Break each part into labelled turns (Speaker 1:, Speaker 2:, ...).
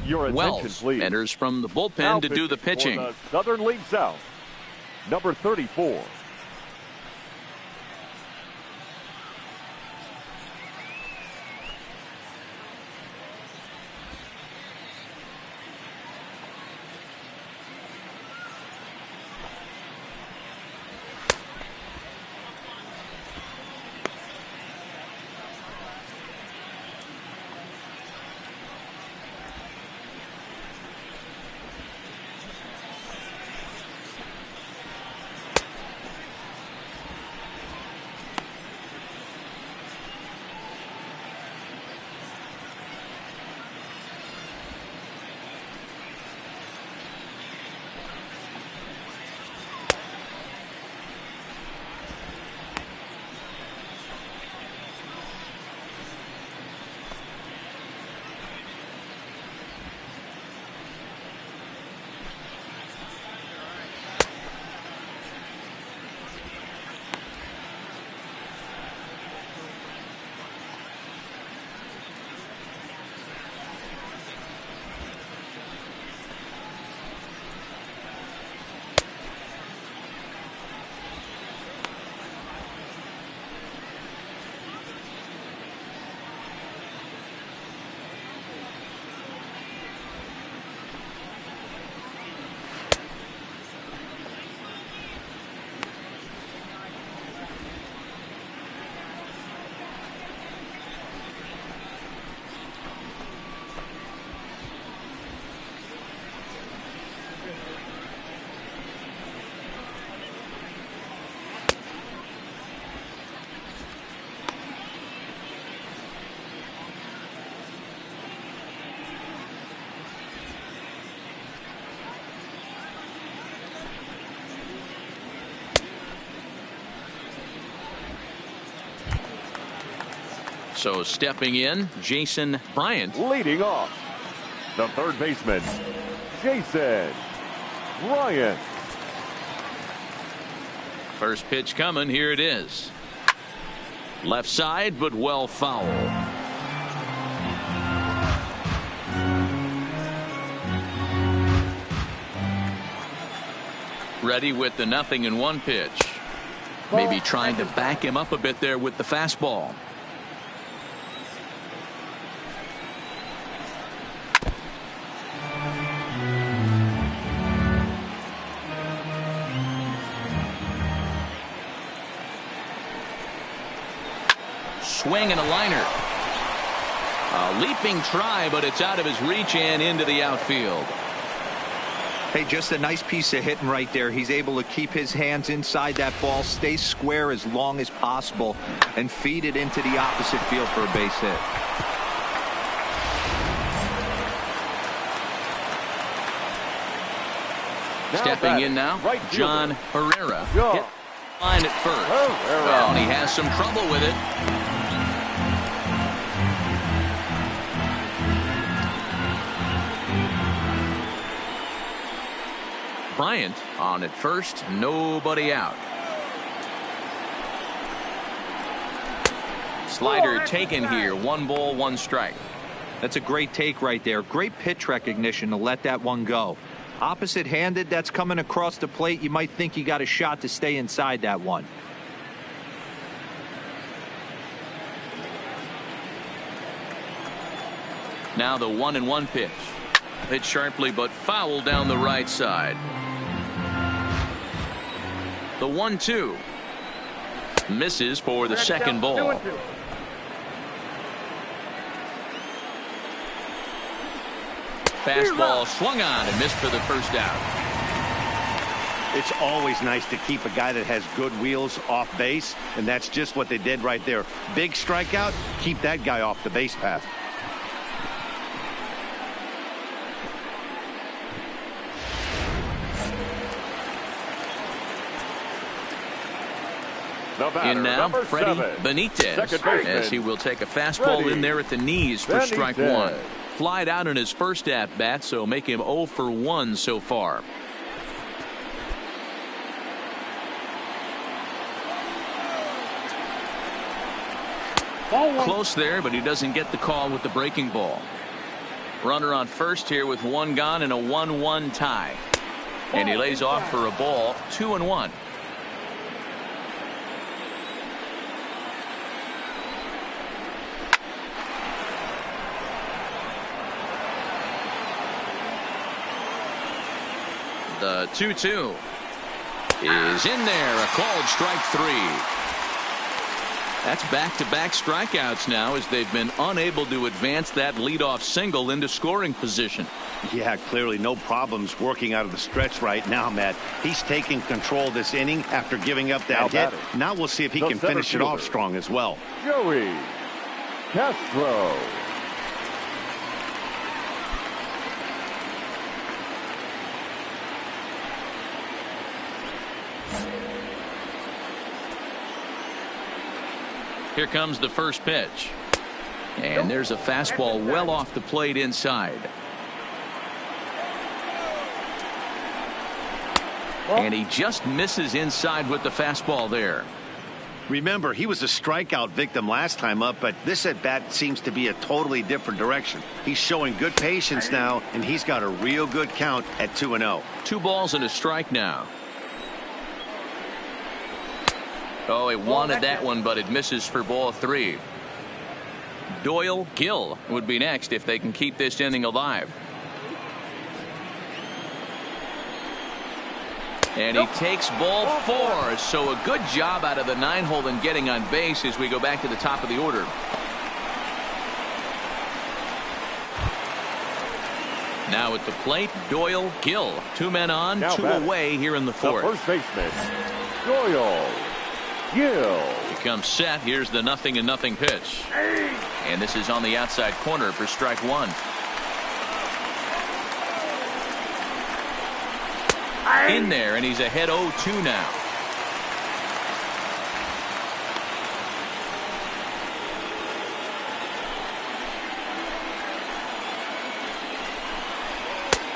Speaker 1: Your attention,
Speaker 2: Wells
Speaker 1: please.
Speaker 2: enters from the bullpen
Speaker 1: Now
Speaker 2: to do the pitching.
Speaker 1: For the Southern League South, number 34.
Speaker 2: So stepping in, Jason Bryant.
Speaker 1: Leading off, the third baseman, Jason Bryant.
Speaker 2: First pitch coming. Here it is. Left side, but well foul. Ready with the 0-1 pitch. Maybe trying to back him up a bit there with the fastball. Swing and a liner. A leaping try, but it's out of his reach and into the outfield.
Speaker 3: Hey, just a nice piece of hitting right there. He's able to keep his hands inside that ball, stay square as long as possible, and feed it into the opposite field for a base hit.
Speaker 2: Stepping in now, John Herrera. Hit line at first. Oh, and he has some trouble with it. Bryant on at first, nobody out. Slider taken here, 1 ball, 1 strike.
Speaker 3: That's a great take right there. Great pitch recognition to let that one go. Opposite handed, that's coming across the plate. You might think you got a shot to stay inside that one.
Speaker 2: Now the 1-1 pitch. Hit sharply but foul down the right side. The 1-2 misses for the second ball. Fastball swung on and missed for the first out.
Speaker 4: It's always nice to keep a guy that has good wheels off base, and that's just what they did right there. Big strikeout, keep that guy off the base path.
Speaker 2: In now, Freddie Benitez, as he will take a fastball in there at the knees for strike 1. Flied out in his first at-bat, so make him 0 for 1 so far. Close there, but he doesn't get the call with the breaking ball. Runner on first here with 1 gone and a 1-1 tie. And he lays off for a ball, 2-1. The 2-2 is in there, a called strike 3. That's back-to-back strikeouts now as they've been unable to advance that leadoff single into scoring position.
Speaker 4: Yeah, clearly no problems working out of the stretch right now, Matt. He's taking control this inning after giving up that hit. Now we'll see if he can finish it off strong as well.
Speaker 1: Joey Castro.
Speaker 2: Here comes the first pitch. And there's a fastball well off the plate inside. And he just misses inside with the fastball there.
Speaker 4: Remember, he was a strikeout victim last time up, but this at-bat seems to be a totally different direction. He's showing good patience now, and he's got a real good count at 2-0.
Speaker 2: 2 balls and a strike now. Oh, he wanted that one, but it misses for ball 3. Doyle Gill would be next if they can keep this inning alive. And he takes ball 4, so a good job out of the 9-hole in getting on base as we go back to the top of the order. Now at the plate, Doyle Gill. 2 men on, 2 away here in the 4th.
Speaker 1: The first baseman, Doyle Gill.
Speaker 2: He comes set. Here's the 0-0 pitch. And this is on the outside corner for strike 1. In there, and he's ahead 0-2 now.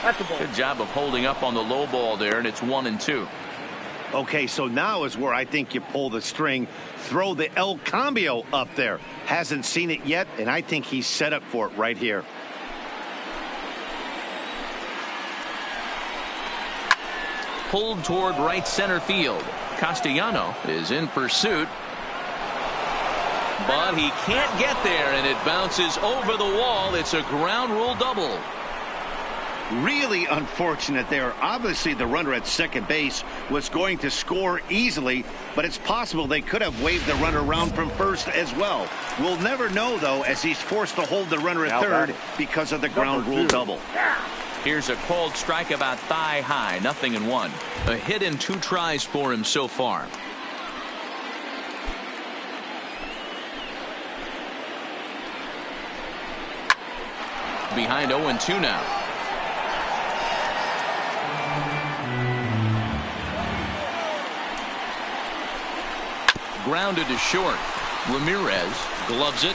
Speaker 5: That's a ball.
Speaker 2: Good job of holding up on the low ball there, and it's 1-2.
Speaker 4: Okay, so now is where I think you pull the string. Throw the El Cambio up there. Hasn't seen it yet, and I think he's set up for it right here.
Speaker 2: pulled toward right center field. Castellano is in pursuit, but he can't get there, and it bounces over the wall. It's a ground rule double.
Speaker 4: Really unfortunate there. Obviously, the runner at second base was going to score easily, but it's possible they could have waved the runner around from first as well. We'll never know, though, as he's forced to hold the runner at third because of the ground rule double.
Speaker 2: Here's a called strike about thigh high, 0-1. A hit in 2 tries for him so far. Behind 0-2 now. Grounded to short. Ramirez gloves it.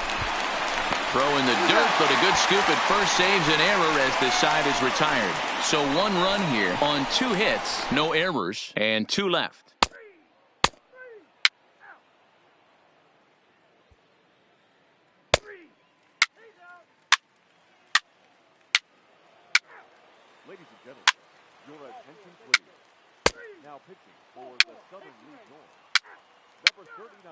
Speaker 2: Throw in the dirt, but a good scoop at first saves an error as the side is retired. So 1 run here on 2 hits, no errors, and 2 left.
Speaker 1: Ladies and gentlemen, your attention please. Now pitching for the Southern League North, number 39.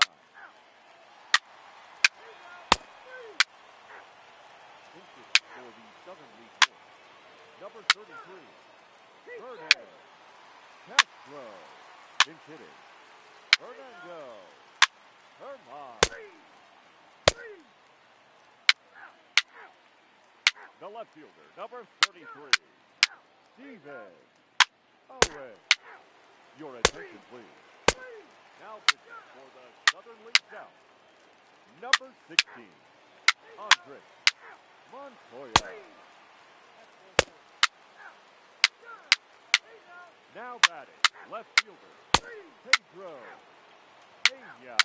Speaker 1: Pitching for the Southern League North, number 33. Fernandez. Castro. Pinch hitting. Fernando. Herman. The left fielder, number 33. Steven. Owen. Your attention, please. Now pitching for the Southern League South, number 16. Andre Montoya. Now batting, left fielder, Pedro Pena.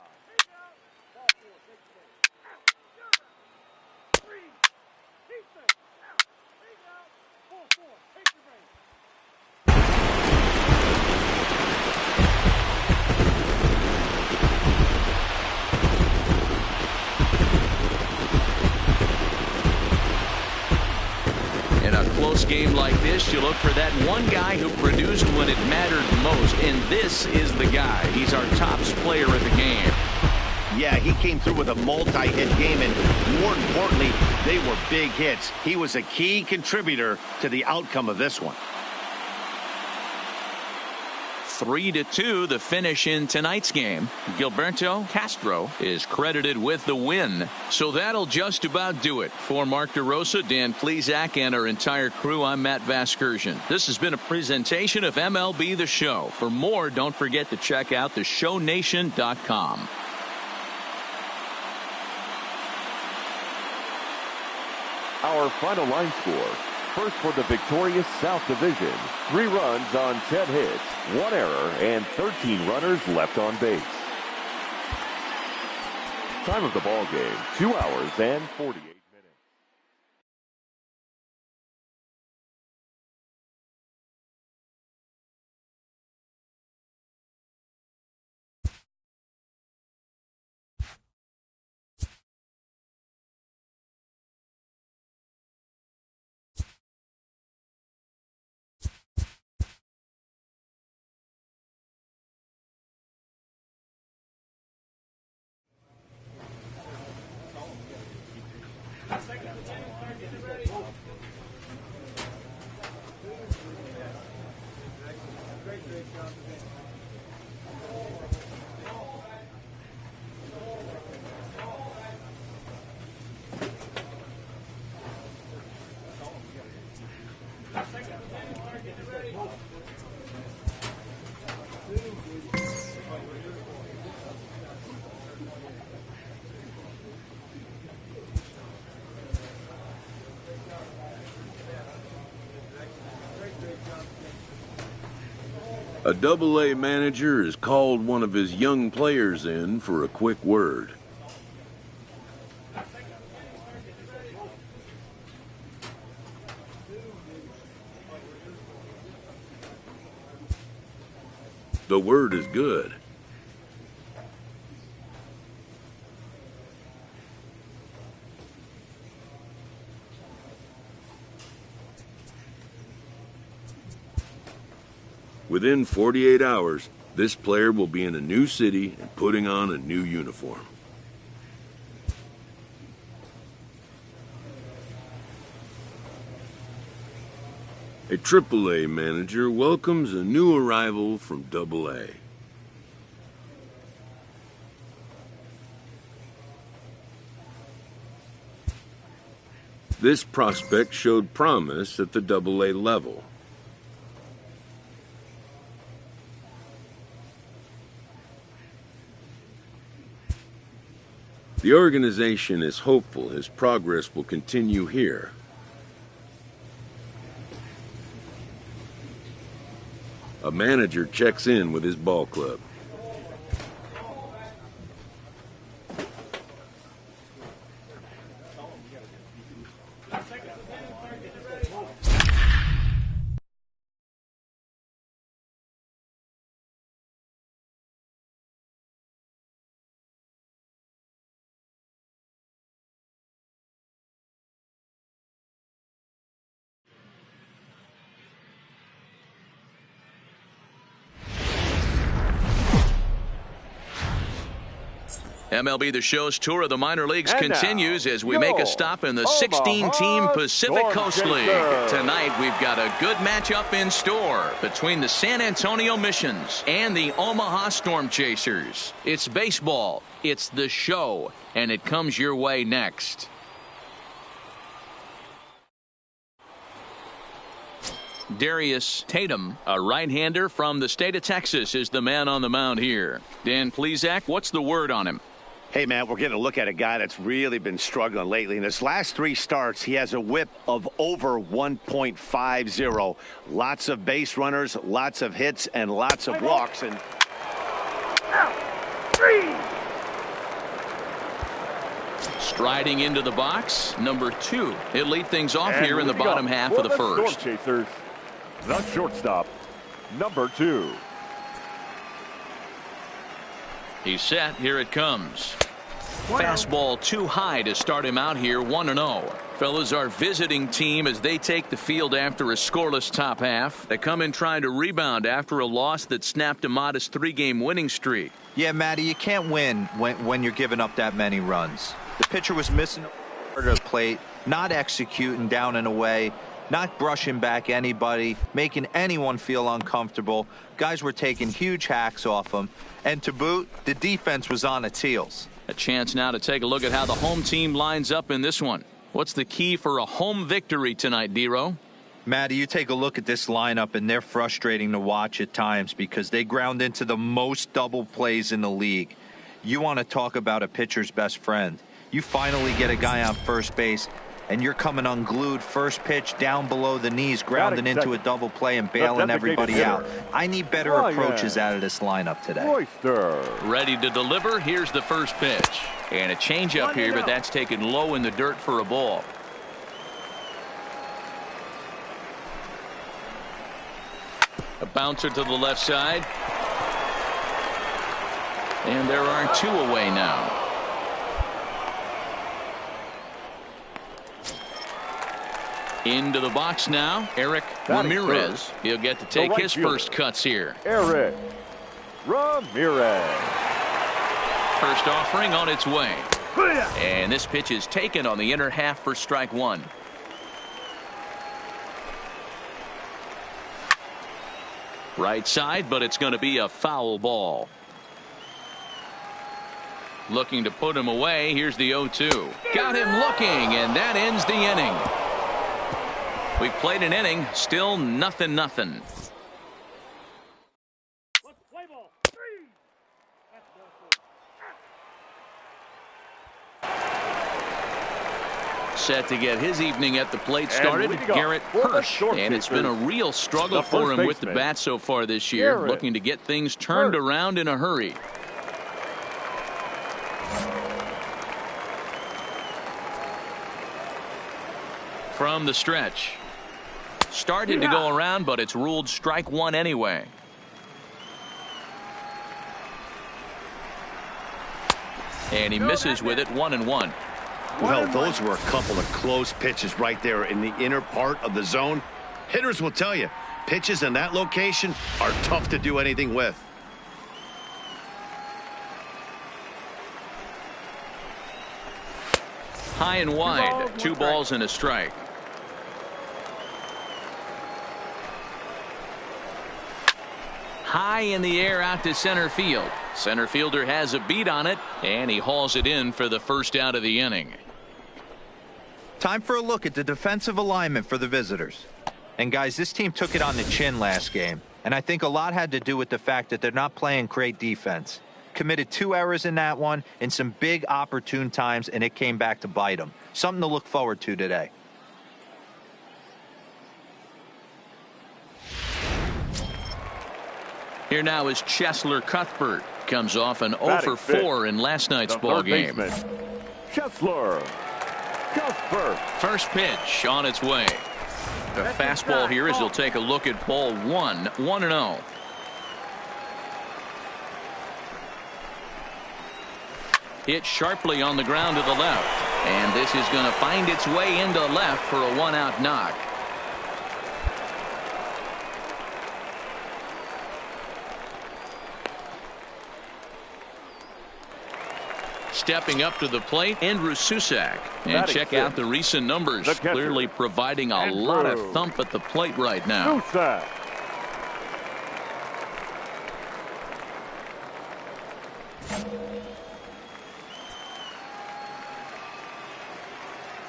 Speaker 2: In a close game like this, you look for that one guy who produced when it mattered most, and this is the guy. He's our tops player of the game.
Speaker 4: Yeah, he came through with a multi-hit game, and more importantly, they were big hits. He was a key contributor to the outcome of this one.
Speaker 2: 3-2 the finish in tonight's game. Gilberto Castro is credited with the win. So that'll just about do it. For Mark DeRosa, Dan Plesac, and our entire crew, I'm Matt Vasgersian. This has been a presentation of MLB The Show. For more, don't forget to check out theshownation.com.
Speaker 1: Our final line score. First for the victorious South Division. 3 runs on 10 hits, 1 error, and 13 runners left on base. Time of the ball game, 2 hours and 48 minutes.
Speaker 5: A AA manager has called one of his young players in for a quick word. The word is good. Within 48 hours, this player will be in a new city and putting on a new uniform. A AAA manager welcomes a new arrival from AA. This prospect showed promise at the AA level. The organization is hopeful his progress will continue here. A manager checks in with his ball club.
Speaker 2: MLB The Show's tour of the minor leagues
Speaker 1: And
Speaker 2: continues
Speaker 1: now,
Speaker 2: as we make a stop in the 16-team Pacific Coast League. Tonight, we've got a good matchup in store between the San Antonio Missions and the Omaha Storm Chasers. It's baseball, it's the show, and it comes your way next. Darius Tatum, a right-hander from the state of Texas, is the man on the mound here. Dan Plesac, what's the word on him?
Speaker 4: Hey, man, we're getting a look at a guy that's really been struggling lately. In his last 3 starts, he has a whip of over 1.50. Lots of base runners, lots of hits, and lots of walks. And
Speaker 2: Striding into the box, number 2. He'll lead things off
Speaker 1: And
Speaker 2: here in the bottom half of the first.
Speaker 1: Storm Chasers, the shortstop, number 2.
Speaker 2: He's set. Here it comes. Fastball too high to start him out here, 1-0. Fellas, our visiting team as they take the field after a scoreless top half. They come in trying to rebound after a loss that snapped a modest 3-game winning streak.
Speaker 3: Yeah, Matty, you can't win when you're giving up that many runs. The pitcher was missing the plate, not executing down and away, not brushing back anybody, making anyone feel uncomfortable. Guys were taking huge hacks off him. And to boot, the defense was on its heels.
Speaker 2: A chance now to take a look at how the home team lines up in this one. What's the key for a home victory tonight, D-Row?
Speaker 3: Matty, you take a look at this lineup, and they're frustrating to watch at times because they ground into the most double plays in the league. You want to talk about a pitcher's best friend. You finally get a guy on first base, and you're coming unglued first pitch down below the knees, grounding into a double play and bailing everybody out. I need better approaches out of this lineup today.
Speaker 1: Royster.
Speaker 2: Ready to deliver. Here's the first pitch. And a changeup here, but that's taken low in the dirt for a ball. A bouncer to the left side. And there are 2 away now. Into the box now, Eric Ramirez. He'll get to take his first cuts here.
Speaker 1: Eric Ramirez.
Speaker 2: First offering on its way. And this pitch is taken on the inner half for strike 1. Right side, but it's going to be a foul ball. Looking to put him away. Here's the 0-2. Got him looking, and that ends the inning. We've played an inning, still nothing. Set to get his evening at the plate started, Garrett Hirsch. And it's been a real struggle for him with the bat so far this year, looking to get things turned around in a hurry. From the stretch. Started to go around, but it's ruled strike 1 anyway. And he misses with it, 1-1.
Speaker 4: Well, those were a couple of close pitches right there in the inner part of the zone. Hitters will tell you, Pitches in that location are tough to do anything with.
Speaker 2: High and wide. 2 balls and a strike. High in the air out to center field. Center fielder has a beat on it, and he hauls it in for the first out of the inning.
Speaker 3: Time for a look at the defensive alignment for the visitors. And guys, this team took it on the chin last game, and I think a lot had to do with the fact that they're not playing great defense. Committed 2 errors in that one in some big opportune times, and it came back to bite them. Something to look forward to today.
Speaker 2: Here now is Chesler Cuthbert. Comes off an 0 for 4 in last night's ball game.
Speaker 1: Chesler Cuthbert.
Speaker 2: First pitch on its way. The fastball here as he'll take a look at ball 1, 1-0. Hit sharply on the ground to the left. And this is going to find its way into left for a 1-out knock. Stepping up to the plate, Andrew Susac. And check out the recent numbers. Clearly providing a lot of thump at the plate right now.
Speaker 1: Susac.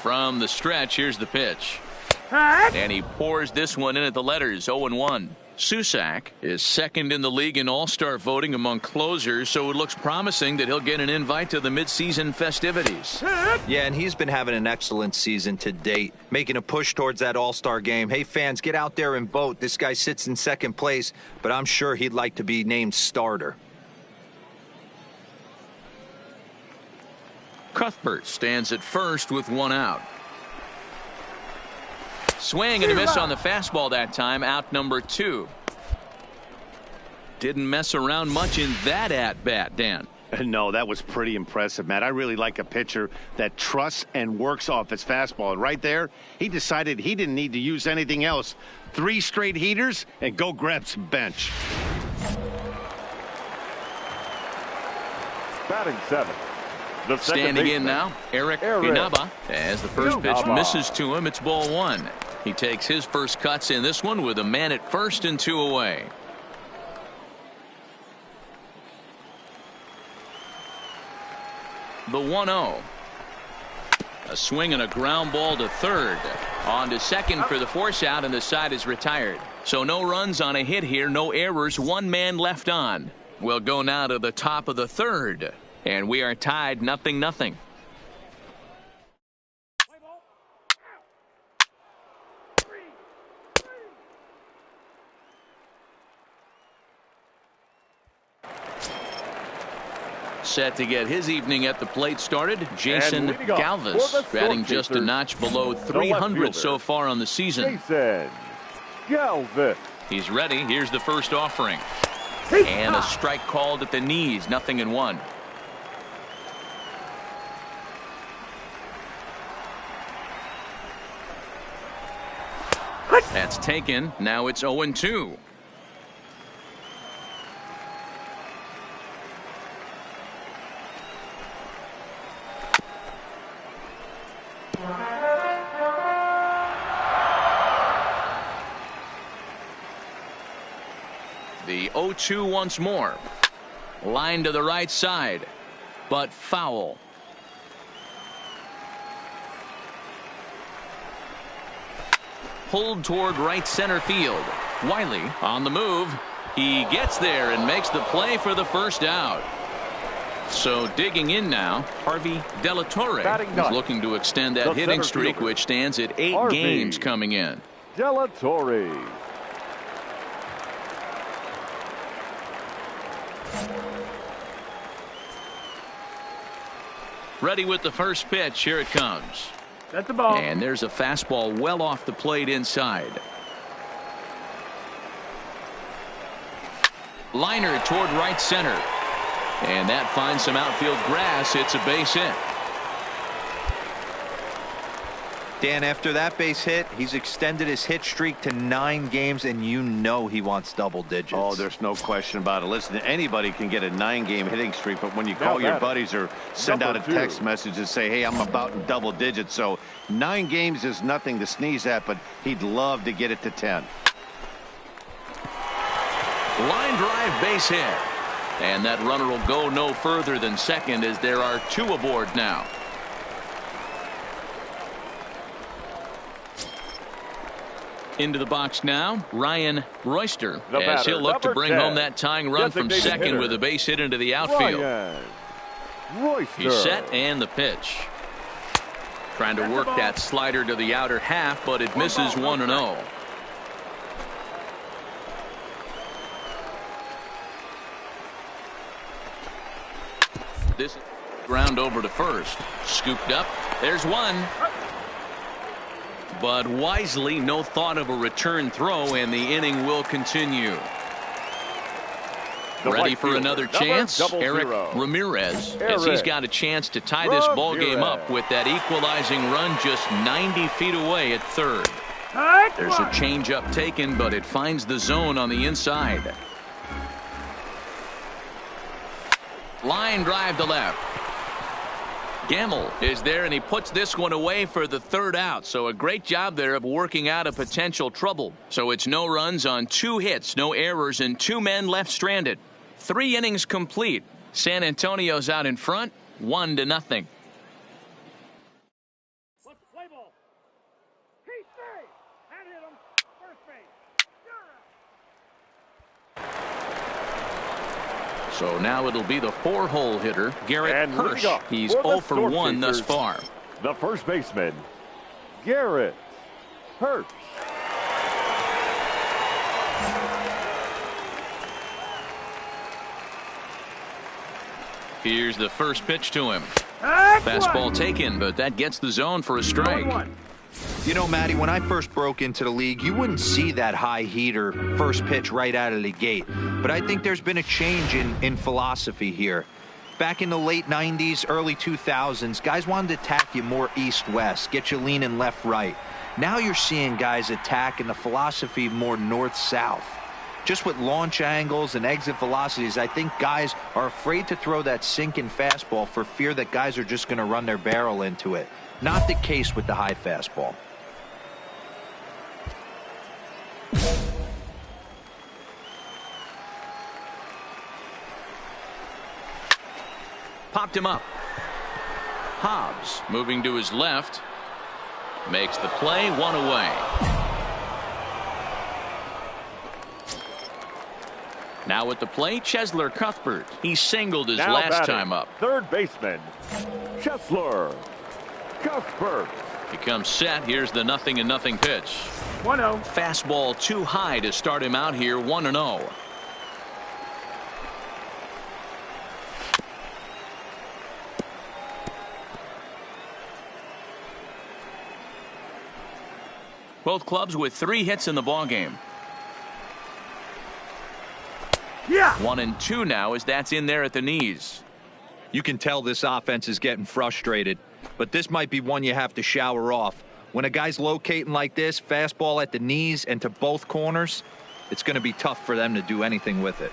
Speaker 2: From the stretch, here's the pitch. And he pours this one in at the letters, 0-1. Susac is second in the league in all-star voting among closers, so it looks promising that he'll get an invite to the midseason festivities.
Speaker 3: Yeah, and he's been having an excellent season to date, making a push towards that all-star game. Hey, fans, get out there and vote. This guy sits in second place, but I'm sure he'd like to be named starter.
Speaker 2: Cuthbert stands at first with 1 out. Swing and a miss on the fastball that time, out number 2. Didn't mess around much in that at-bat, Dan.
Speaker 4: No, that was pretty impressive, Matt. I really like a pitcher that trusts and works off his fastball. And right there, he decided he didn't need to use anything else. 3 straight heaters and go grab some bench.
Speaker 1: Batting 7.
Speaker 2: Standing in now, Eric Inaba. As the first pitch misses to him, it's ball 1. He takes his first cuts in this one with a man at first and 2 away. The 1-0. A swing and a ground ball to third. On to second for the force out, and the side is retired. So no runs on a hit here, no errors, 1 man left on. We'll go now to the top of the third. And we are tied 0-0. Set to get his evening at the plate started, Jason Galvis, batting just a notch below 300 so far on the season.
Speaker 1: Jason Galvis.
Speaker 2: He's ready. Here's the first offering. And a strike called at the knees, 0-1. That's taken. Now it's 0-2. The 0-2 once more. Line to the right side, but foul. Pulled toward right center field. Wiley on the move. He gets there and makes the play for the first out. So digging in now, Harvey Delatorre is looking to extend that hitting streak, which stands at 8 games coming in.
Speaker 1: Delatorre.
Speaker 2: Ready with the first pitch. Here it comes.
Speaker 6: That's the ball.
Speaker 2: And there's a fastball well off the plate inside. Liner toward right center. And that finds some outfield grass. It's a base hit.
Speaker 3: Dan, after that base hit, he's extended his hit streak to 9 games, and you know he wants double digits.
Speaker 4: Oh, there's no question about it. Listen, anybody can get a 9-game hitting streak, but when you call your buddies or send out a text message and say, hey, I'm about in double digits, so 9 games is nothing to sneeze at, but he'd love to get it to 10.
Speaker 2: Line drive base hit. And that runner will go no further than second as there are 2 aboard now. Into the box now, Ryan Royster, as he'll look to bring home that tying run from second with a base hit into the outfield. He's set and the pitch. Trying to work that slider to the outer half, but it misses 1-0. This ground over to first. Scooped up. There's one. But wisely, no thought of a return throw, and the inning will continue. Ready for another chance? Eric Ramirez, as he's got a chance to tie this ball game up with that equalizing run just 90 feet away at third. There's a changeup taken, but it finds the zone on the inside. Line drive to left. Gamble is there, and he puts this one away for the third out. So a great job there of working out a potential trouble. So it's no runs on 2 hits, no errors, and 2 men left stranded. 3 innings complete. San Antonio's out in front, 1-0. So now it'll be the 4-hole hitter, Garrett Hirsch. He's 0 for 1 thus far.
Speaker 1: The first baseman, Garrett Hirsch.
Speaker 2: Here's the first pitch to him. Fastball taken, but that gets the zone for a strike.
Speaker 3: You know, Matty, when I first broke into the league, you wouldn't see that high heater first pitch right out of the gate. But I think there's been a change in philosophy here. Back in the late 90s, early 2000s, guys wanted to attack you more east-west, get you leaning left-right. Now you're seeing guys attack in the philosophy more north-south. Just with launch angles and exit velocities, I think guys are afraid to throw that sinking fastball for fear that guys are just going to run their barrel into it. Not the case with the high fastball.
Speaker 2: Popped him up. Hobbs moving to his left. Makes the play, 1 away. Now at the plate, Chesler Cuthbert. He singled his last time up.
Speaker 1: Third baseman, Chesler Cuthbert.
Speaker 2: He comes set. Here's the 0-0 pitch.
Speaker 6: 1-0.
Speaker 2: Fastball too high to start him out here, 1-0. Both clubs with 3 hits in the ballgame.
Speaker 6: Yeah.
Speaker 2: 1-2 now as that's in there at the knees.
Speaker 3: You can tell this offense is getting frustrated, but this might be one you have to shower off. When a guy's locating like this, fastball at the knees and to both corners, it's going to be tough for them to do anything with it.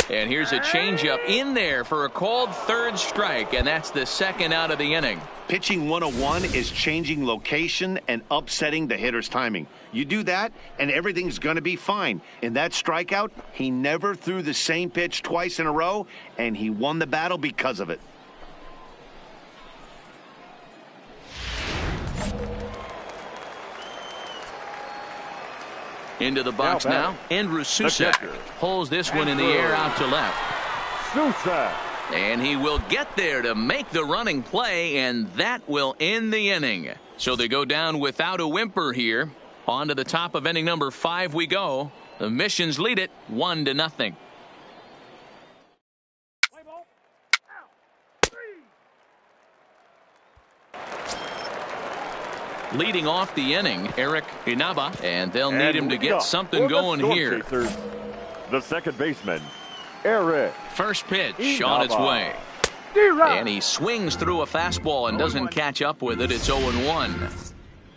Speaker 2: And here's a changeup in there for a called third strike, and that's the second out of the inning.
Speaker 4: Pitching 101 is changing location and upsetting the hitter's timing. You do that, and everything's going to be fine. In that strikeout, he never threw the same pitch twice in a row, and he won the battle because of it.
Speaker 2: Into the box now. Andrew Susak pulls this one in the air out to left.
Speaker 1: Susak.
Speaker 2: And he will get there to make the running play, and that will end the inning. So they go down without a whimper here. On to the top of inning number 5 we go. The Missions lead it 1-0. Leading off the inning, Eric Inaba, and they'll need him to get something going here.
Speaker 1: The second baseman, Eric.
Speaker 2: First pitch on its way. And he swings through a fastball and doesn't catch up with it. It's 0-1.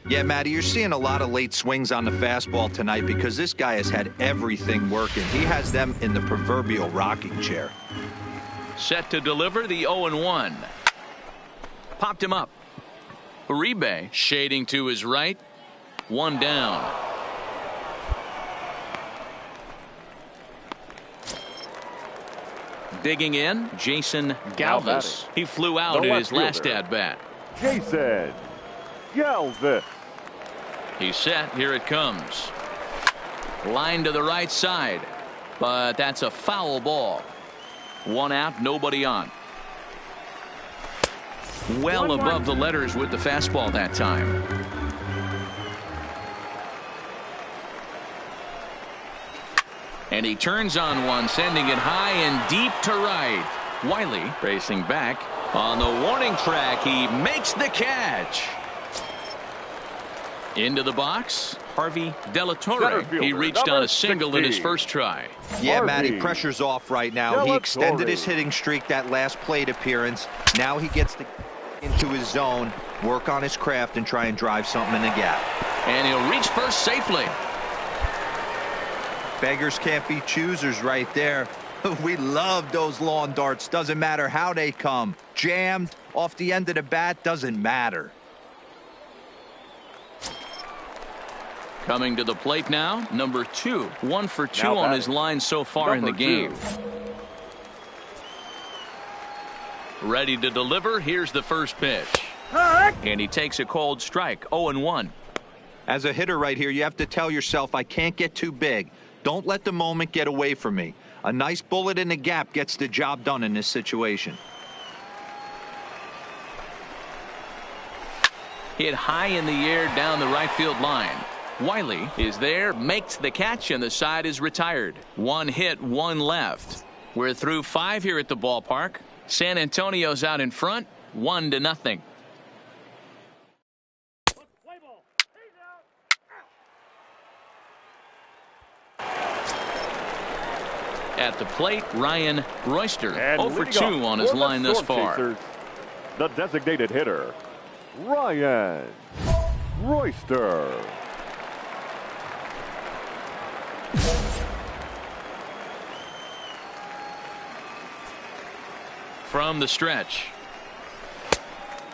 Speaker 3: Yeah, Matty, you're seeing a lot of late swings on the fastball tonight because this guy has had everything working. He has them in the proverbial rocking chair.
Speaker 2: Set to deliver the 0-1. Popped him up. Uribe shading to his right. One down. Digging in, Jason Galvis. He flew out in his last at-bat.
Speaker 1: Jason Galvis.
Speaker 2: He's set. Here it comes. Line to the right side, but that's a foul ball. One out, nobody on. Well above the letters with the fastball that time. And he turns on one, sending it high and deep to right. Wiley racing back on the warning track. He makes the catch. Into the box, Harvey Delatorre. He reached on a single in his first try.
Speaker 3: Yeah, Matty, pressure's off right now. He extended his hitting streak that last plate appearance. Now he gets to into his zone, work on his craft, and try and drive something in the gap.
Speaker 2: And he'll reach first safely.
Speaker 3: Beggars can't be choosers right there. We love those lawn darts. Doesn't matter how they come. Jammed, off the end of the bat, doesn't matter.
Speaker 2: Coming to the plate now, number 2. 1 for 2 on his line so far in the game. Ready to deliver. Here's the first pitch. And he takes a cold strike. 0-1.
Speaker 3: As a hitter right here, you have to tell yourself, I can't get too big. Don't let the moment get away from me. A nice bullet in the gap gets the job done in this situation.
Speaker 2: Hit high in the air down the right field line. Wiley is there, makes the catch, and the side is retired. 1 hit, 1 left. We're through 5 here at the ballpark. San Antonio's out in front, 1-0. At the plate, Ryan Royster, 0 for 2 on his line thus far.
Speaker 1: Chasers, the designated hitter, Ryan Royster.
Speaker 2: From the stretch.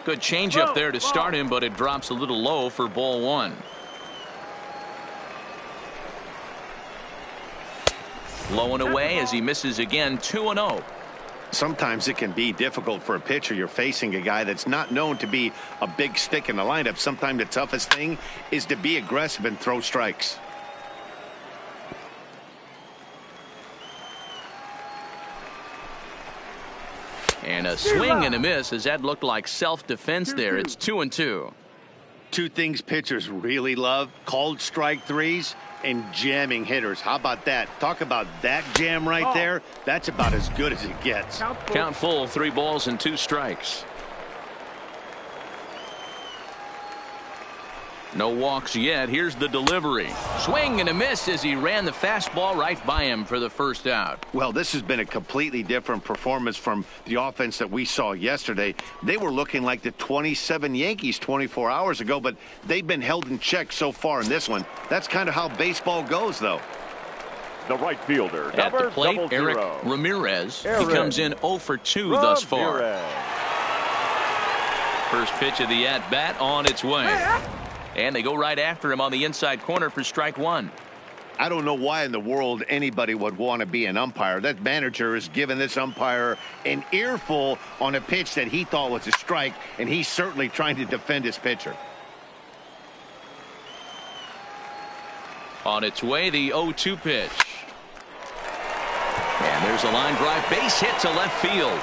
Speaker 2: Good changeup there to start him, but it drops a little low for ball 1. Low and away as he misses again. 2-0.
Speaker 4: Sometimes it can be difficult for a pitcher. You're facing a guy that's not known to be a big stick in the lineup. Sometimes the toughest thing is to be aggressive and throw strikes.
Speaker 2: And a swing and a miss as that looked like self-defense there. It's 2-2.
Speaker 4: 2 things pitchers really love: called strike threes and jamming hitters. How about that? Talk about that jam right there. That's about as good as it gets.
Speaker 2: Count full, 3 balls and 2 strikes. No walks yet. Here's the delivery. Swing and a miss as he ran the fastball right by him for the first out.
Speaker 4: Well, this has been a completely different performance from the offense that we saw yesterday. They were looking like the 27 Yankees 24 hours ago, but they've been held in check so far in this one. That's kind of how baseball goes, though.
Speaker 1: The right fielder,
Speaker 2: at the plate, Eric
Speaker 1: 00.
Speaker 2: Ramirez. He comes in 0 for 2 thus far. First pitch of the at-bat on its way. And they go right after him on the inside corner for strike 1.
Speaker 4: I don't know why in the world anybody would want to be an umpire. That manager has given this umpire an earful on a pitch that he thought was a strike, and he's certainly trying to defend his pitcher.
Speaker 2: On its way, the 0-2 pitch. And there's a line drive base hit to left field.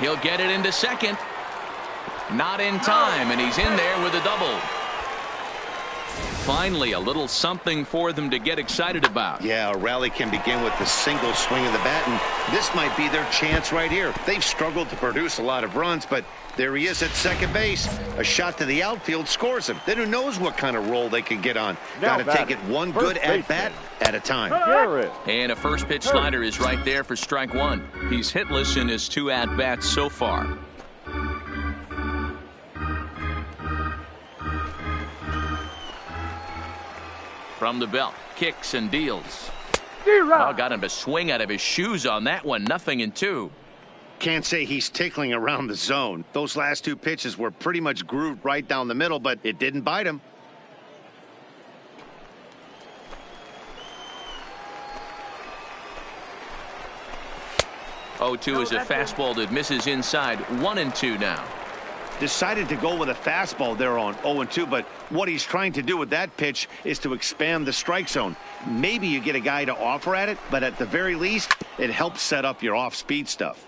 Speaker 2: He'll get it into second. Not in time, and he's in there with a double. Finally, a little something for them to get excited about.
Speaker 4: Yeah, a rally can begin with the single swing of the bat, and this might be their chance right here. They've struggled to produce a lot of runs, but there he is at second base. A shot to the outfield scores him. Then who knows what kind of roll they could get on. Got to take it one good at-bat at a time.
Speaker 2: And a first pitch slider is right there for strike 1. He's hitless in his 2 at-bats so far. from the belt. Kicks and deals.
Speaker 6: D-Rod.
Speaker 2: Oh, got him to swing out of his shoes on that one. 0-2.
Speaker 4: Can't say he's tickling around the zone. Those last two pitches were pretty much grooved right down the middle, but it didn't bite him.
Speaker 2: Oh-2 is a fastball that misses inside. 1-2 now.
Speaker 4: Decided to go with a fastball there on 0-2, but what he's trying to do with that pitch is to expand the strike zone. Maybe you get a guy to offer at it, but at the very least, it helps set up your off-speed stuff.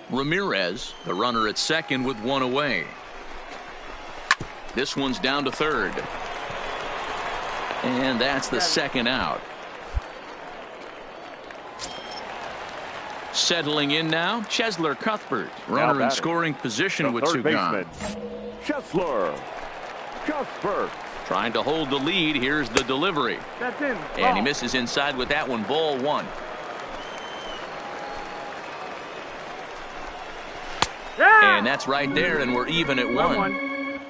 Speaker 2: Ramirez, the runner at second with one away. This one's down to third. And that's the second out. Settling in now, Chesler Cuthbert. Runner in scoring position with two gone.
Speaker 1: Chesler Cuthbert.
Speaker 2: Trying to hold the lead. Here's the delivery.
Speaker 6: That's in.
Speaker 2: And he misses inside with that one. Ball one.
Speaker 6: Yeah.
Speaker 2: And that's right there, and we're even at one.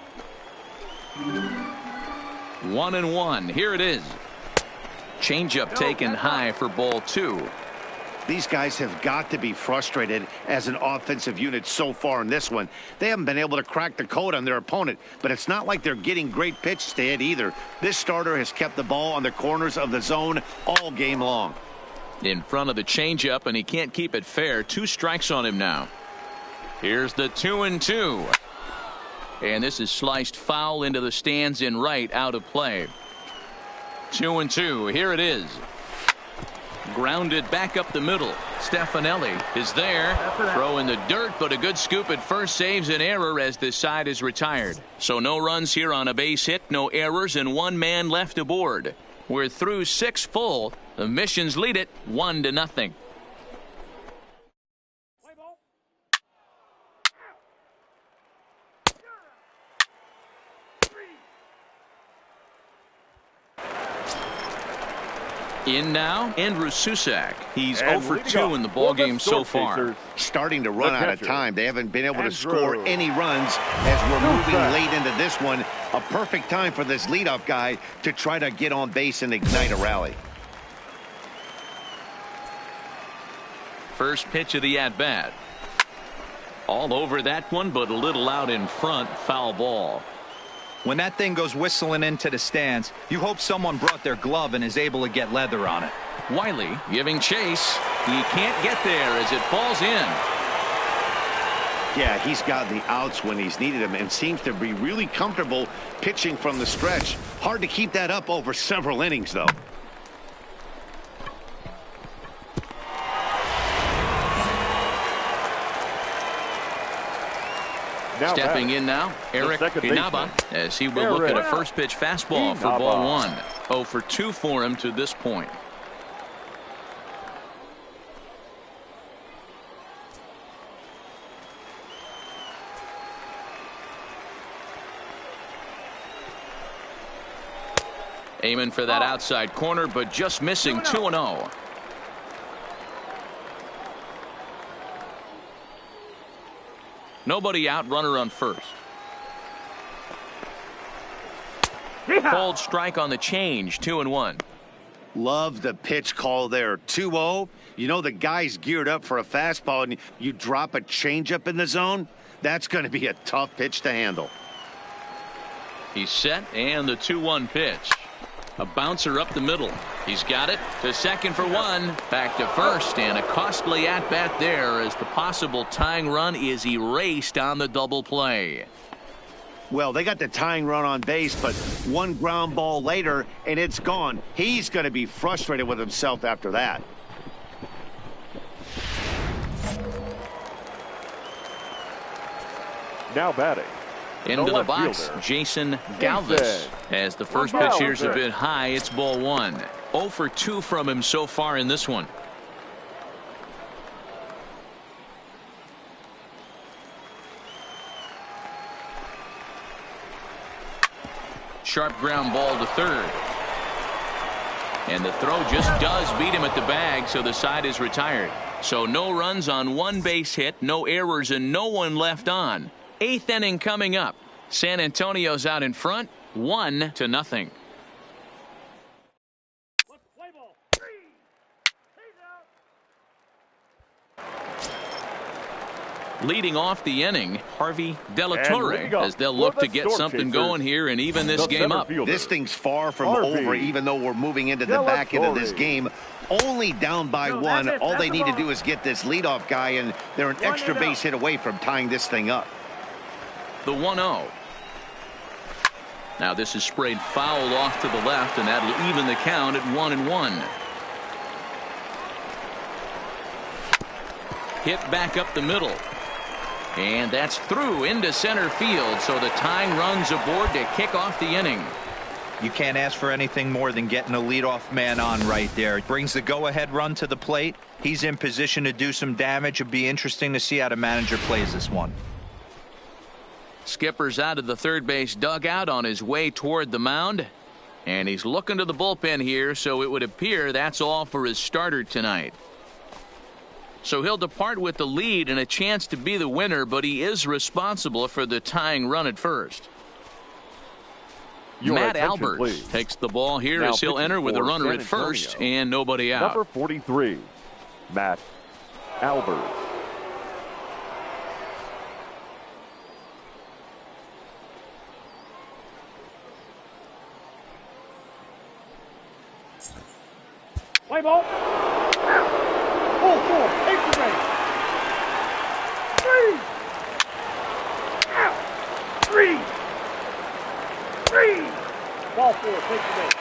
Speaker 2: 1-1. Here it is. Changeup taken high for ball two.
Speaker 4: These guys have got to be frustrated as an offensive unit so far in this one. They haven't been able to crack the code on their opponent, but it's not like they're getting great pitches to hit either. This starter has kept the ball on the corners of the zone all game long.
Speaker 2: In front of the changeup, and he can't keep it fair. 2 strikes on him now. Here's the 2-2. And this is sliced foul into the stands in right, out of play. 2-2. Here it is. Grounded back up the middle. Stefanelli is there. Throw in the dirt, but a good scoop at first saves an error as this side is retired. So no runs here on a base hit, no errors, and 1 man left aboard. We're through 6 full. The Missions lead it 1-0. In now, Andrew Susac. He's 0 for 2 in the ballgame so far.
Speaker 4: Starting to run out of time. They haven't been able to score any runs as we're moving late into this one. A perfect time for this leadoff guy to try to get on base and ignite a rally.
Speaker 2: First pitch of the at-bat. All over that one, but a little out in front. Foul ball.
Speaker 3: When that thing goes whistling into the stands, you hope someone brought their glove and is able to get leather on it.
Speaker 2: Wiley giving chase. He can't get there as it falls in.
Speaker 4: Yeah, he's got the outs when he's needed them and seems to be really comfortable pitching from the stretch. Hard to keep that up over several innings, though.
Speaker 2: Stepping in now, Eric Inaba, as he will look at a first pitch fastball for ball one. 0 for 2 for him to this point. Aiming for that outside corner, but just missing. 2-0. Nobody out, runner on first. Cold strike on the change. 2-1.
Speaker 4: Love the pitch call there. 2-0. You know the guy's geared up for a fastball, and you drop a changeup in the zone. That's going to be a tough pitch to handle.
Speaker 2: He's set, and the 2-1 pitch. A bouncer up the middle. He's got it to second for 1. Back to first, and a costly at-bat there as the possible tying run is erased on the double play.
Speaker 4: Well, they got the tying run on base, but 1 ground ball later, and it's gone. He's going to be frustrated with himself after that.
Speaker 1: Now batting.
Speaker 2: Into the box,
Speaker 1: fielder,
Speaker 2: Jason Galvis. As the first pitch here's a bit high, it's ball 1. 0 for 2 from him so far in this one. Sharp ground ball to third. And the throw just does beat him at the bag, so the side is retired. So no runs on one base hit, no errors, and no one left on. 8th inning coming up. San Antonio's out in front, 1-0. Leading off the inning, Harvey De La Torre, as they'll look to get something going here and even this game up.
Speaker 4: This thing's far from over, even though we're moving into the back end of this game. Only down by one. All they need to do is get this leadoff guy, and they're an extra base hit away from tying this thing up.
Speaker 2: The 1-0. Now this is sprayed foul off to the left, and that'll even the count at 1-1. Hit back up the middle. And that's through into center field, so the tying run's aboard to kick off the inning.
Speaker 3: You can't ask for anything more than getting a leadoff man on right there. It brings the go-ahead run to the plate. He's in position to do some damage. It'll be interesting to see how the manager plays this one.
Speaker 2: Skipper's out of the third base dugout on his way toward the mound. And he's looking to the bullpen here, so it would appear that's all for his starter tonight. So he'll depart with the lead and a chance to be the winner, but he is responsible for the tying run at first. Matt Albers takes the ball here as he'll enter with a runner at first and nobody out.
Speaker 1: Number 43, Matt Albers.
Speaker 6: Play ball. Full force. Take the base. 3. 3. Ball 4. Take the base.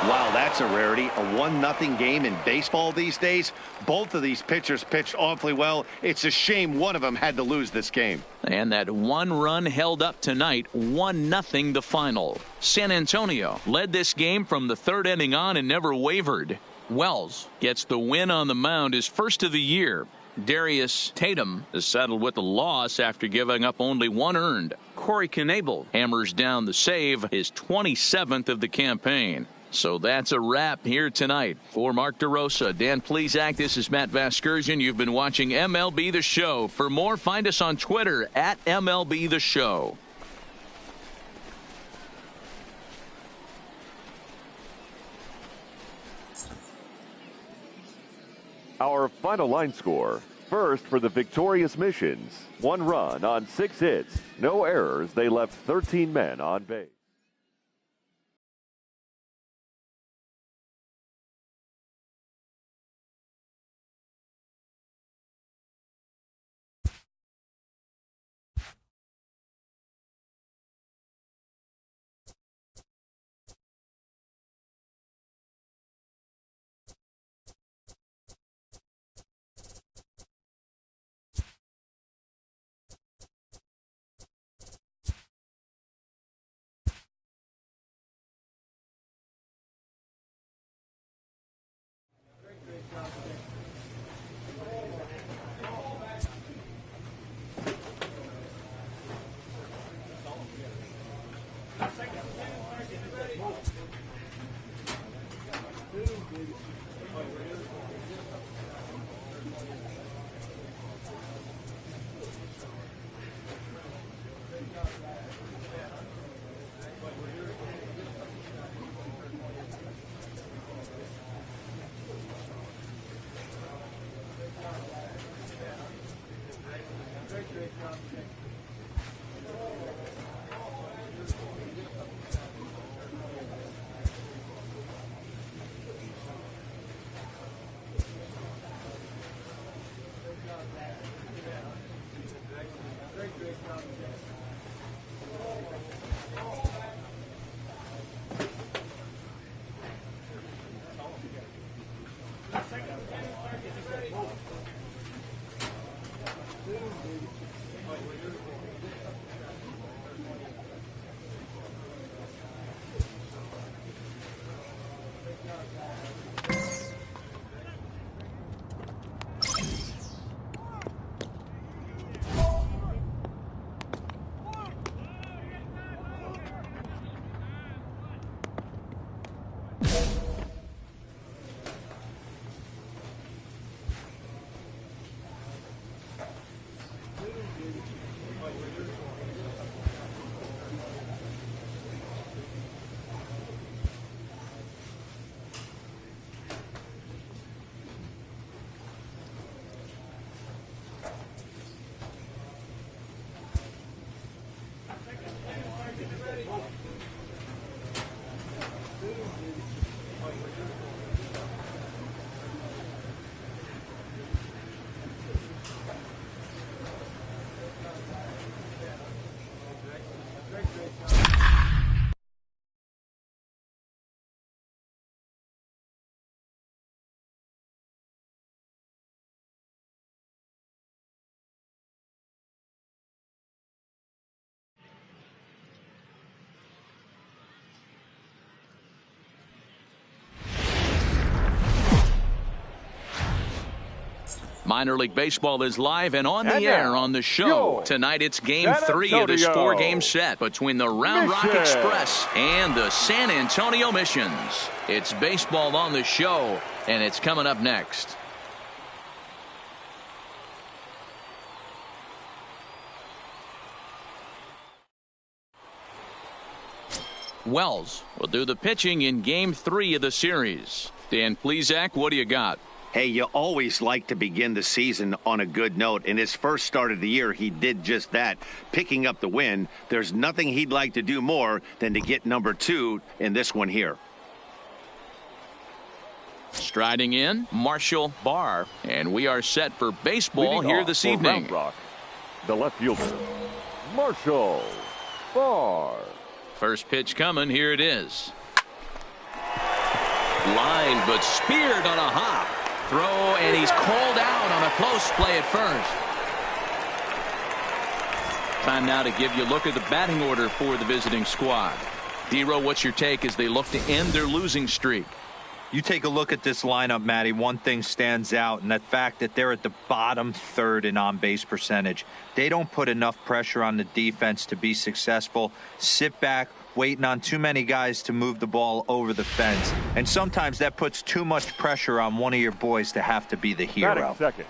Speaker 4: Wow, that's a rarity. A 1-0 game in baseball these days. Both of these pitchers pitched awfully well. It's a shame one of them had to lose this game.
Speaker 2: And that one run held up tonight, 1-0 the final. San Antonio led this game from the third inning on and never wavered. Wells gets the win on the mound, his first of the year. Darius Tatum is settled with a loss after giving up only 1 earned. Corey Knebel hammers down the save, his 27th of the campaign. So that's a wrap here tonight. For Mark DeRosa, Dan Plesac, this is Matt Vasgersian. You've been watching MLB The Show. For more, find us on Twitter at MLB The Show.
Speaker 1: Our final line score. First for the victorious Missions. 1 run on 6 hits. No errors. They left 13 men on base.
Speaker 2: Minor League Baseball is live and on the
Speaker 1: And
Speaker 2: air
Speaker 1: now,
Speaker 2: on the show.
Speaker 1: your
Speaker 2: Tonight it's Game
Speaker 1: San
Speaker 2: 3 of this
Speaker 1: Antonio
Speaker 2: 4-game set between the Round Rock
Speaker 1: Mission.
Speaker 2: Express and the San Antonio Missions. It's baseball on the show, and it's coming up next. Wells will do the pitching in Game 3 of the series. Dan Plesac, what do you got?
Speaker 4: Hey, you always like to begin the season on a good note. In his first start of the year, he did just that, picking up the win. There's nothing he'd like to do more than to get number 2 in this one here.
Speaker 2: Striding in, Marshall Barr, and we are set for baseball
Speaker 1: Leading
Speaker 2: here
Speaker 1: off
Speaker 2: this
Speaker 1: for
Speaker 2: evening.
Speaker 1: Round Rock, the left fielder, Marshall Barr.
Speaker 2: First pitch coming, here it is. Line, but speared on a hop. Throw, and he's called out on a close play at first. Time now to give you a look at the batting order for the visiting squad. D-Row, what's your take as they look to end their losing streak?
Speaker 3: You take a look at this lineup, Matty. One thing stands out, and that fact that they're at the bottom third in on-base percentage. They don't put enough pressure on the defense to be successful. Sit back, waiting on too many guys to move the ball over the fence. And sometimes that puts too much pressure on one of your boys to have to be the hero.
Speaker 1: Batting second,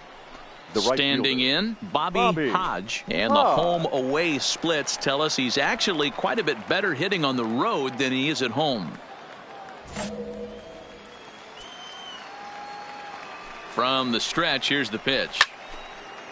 Speaker 1: the right
Speaker 2: Standing
Speaker 1: fielder,
Speaker 2: in, Bobby Hodge. And the home-away splits tell us he's actually quite a bit better hitting on the road than he is at home. From the stretch, here's the pitch.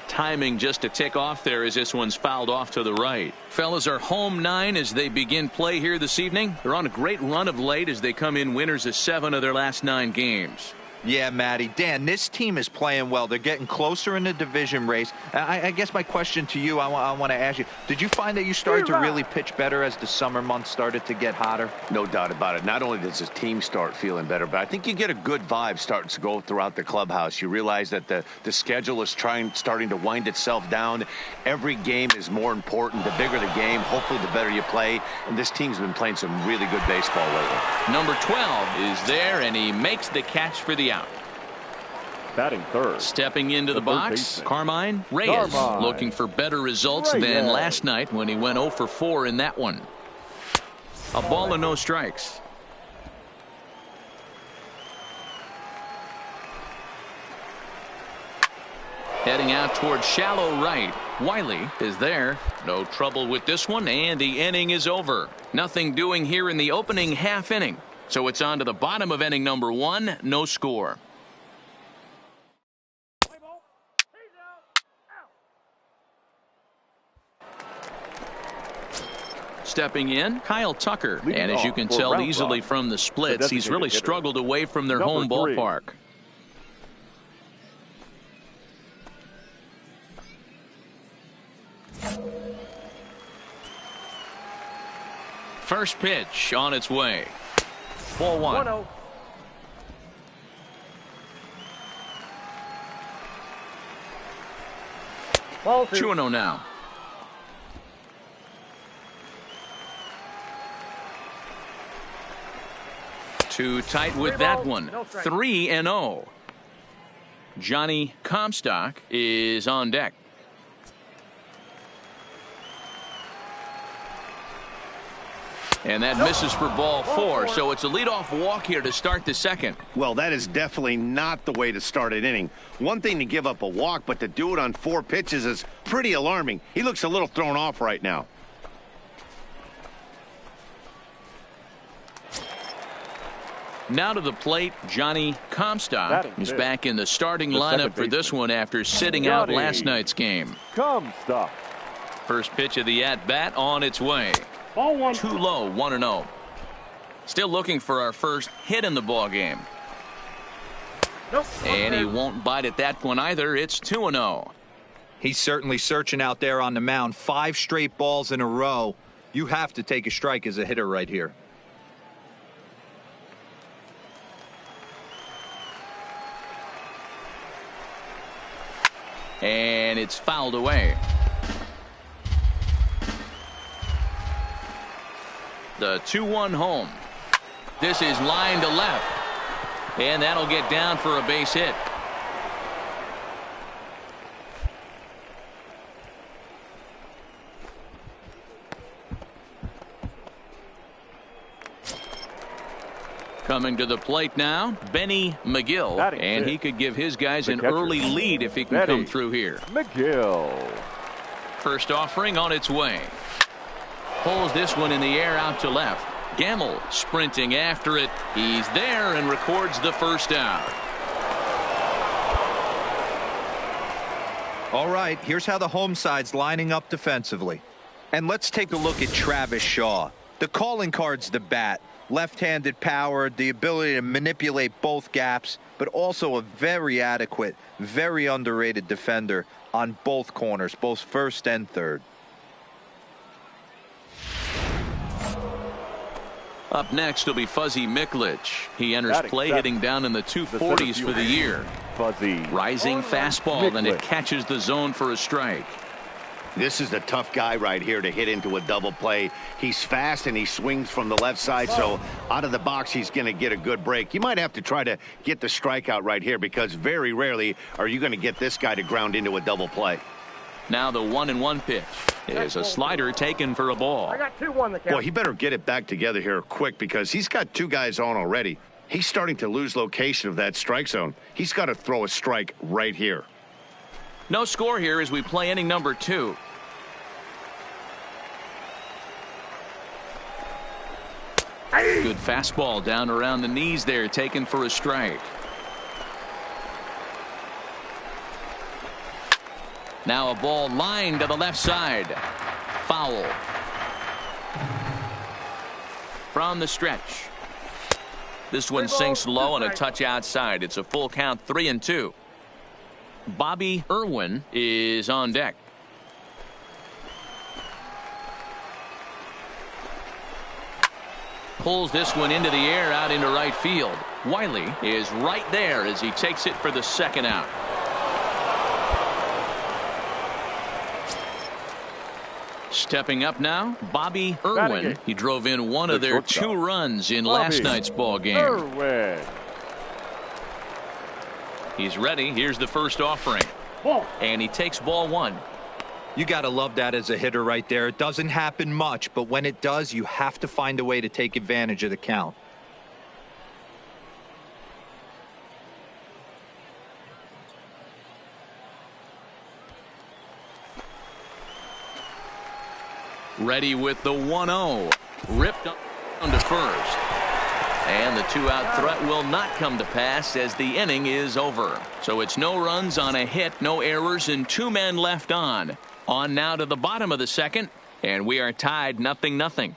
Speaker 2: Timing just a tick off there as this one's fouled off to the right. Fellas are home 9 as they begin play here this evening. They're on a great run of late as they come in winners of 7 of their last 9 games.
Speaker 3: Yeah, Matty. Dan, this team is playing well. They're getting closer in the division race. I guess my question to you, I want to ask you, did you find that you started to really pitch better as the summer months started to get hotter?
Speaker 4: No doubt about it. Not only does his team start feeling better, but I think you get a good vibe starting to go throughout the clubhouse. You realize that the schedule is starting to wind itself down. Every game is more important. The bigger the game, hopefully the better you play. And this team's been playing some really good baseball lately.
Speaker 2: Number 12 is there, and he makes the catch for the out.
Speaker 1: batting third.
Speaker 2: Stepping into the box,
Speaker 1: baseman,
Speaker 2: Carmine Reyes,
Speaker 1: Carmine
Speaker 2: looking for better results than last night when he went 0 for 4 in that one. A ball and no strikes. Heading out towards shallow right. Wiley is there. No trouble with this one, and the inning is over. Nothing doing here in the opening half inning. So it's on to the bottom of inning number 1. No score. Stepping in, Kyle Tucker.
Speaker 1: Leading
Speaker 2: and as you can
Speaker 1: off for
Speaker 2: tell
Speaker 1: Round
Speaker 2: easily
Speaker 1: Rock,
Speaker 2: from the splits, he's really
Speaker 1: hitter,
Speaker 2: struggled away from their
Speaker 1: number
Speaker 2: home
Speaker 1: 3.
Speaker 2: ballpark. First pitch on its way. Ball 1.
Speaker 6: 1-0. Ball 2.
Speaker 2: 2-0 now. Too tight with that one. 3-0. Johnny Comstock is on deck. And that misses for ball 4. So it's a leadoff walk here to start the second.
Speaker 4: Well, that is definitely not the way to start an inning. One thing to give up a walk, but to do it on 4 pitches is pretty alarming. He looks a little thrown off right now.
Speaker 2: Now to the plate, Johnny Comstock is back in the starting lineup for this one after sitting out last night's game.
Speaker 1: Comstock.
Speaker 2: First pitch of the at-bat on its way.
Speaker 6: Ball 1.
Speaker 2: Too low, 1-0. Still looking for our first hit in the ball game.
Speaker 6: Nope.
Speaker 2: And he won't bite at that one either. It's 2-0.
Speaker 3: He's certainly searching out there on the mound. 5 straight balls in a row. You have to take a strike as a hitter right here.
Speaker 2: And it's fouled away. The 2-1 home. This is line to left. And that'll get down for a base hit. Coming to the plate now, Benny McGill, and he could give his guys an early lead if he can come through here.
Speaker 1: McGill.
Speaker 2: First offering on its way. Pulls this one in the air out to left. Gamble sprinting after it. He's there and records the first out.
Speaker 3: All right, here's how the home side's lining up defensively. And let's take a look at Travis Shaw. The calling card's the bat. Left-handed power, the ability to manipulate both gaps, but also a very adequate, very underrated defender on both corners, both first and third.
Speaker 2: Up next will be Fuzzy Miklich. He enters play hitting down in the 240s for the year.
Speaker 1: Fuzzy.
Speaker 2: Rising fastball, and it catches the zone for a strike.
Speaker 4: This is the tough guy right here to hit into a double play. He's fast and he swings from the left side, so out of the box he's going to get a good break. You might have to try to get the strikeout right here because very rarely are you going to get this guy to ground into a double play.
Speaker 2: Now the 1-1 pitch is a slider taken for a ball.
Speaker 6: I got 2-1 the count.
Speaker 4: Well, he better get it back together here quick because he's got two guys on already. He's starting to lose location of that strike zone. He's got to throw a strike right here.
Speaker 2: No score here as we play inning number 2. Good fastball down around the knees there, taken for a strike. Now a ball lined to the left side. Foul. From the stretch. This one sinks low and a touch outside. It's a full count, 3-2. Bobby Irwin is on deck. Pulls this one into the air out into right field. Wiley is right there as he takes it for the second out. Stepping up now, Bobby Irwin. He drove in one of their 2 runs in last night's ball game.
Speaker 1: Irwin.
Speaker 2: He's ready. Here's the first offering. And he takes ball 1.
Speaker 3: You got to love that as a hitter right there. It doesn't happen much, but when it does, you have to find a way to take advantage of the count.
Speaker 2: Ready with the 1-0. Ripped up to first. And the 2-out threat will not come to pass as the inning is over. So it's no runs on a hit, no errors, and 2 men left on. On now to the bottom of the second, and we are tied 0-0.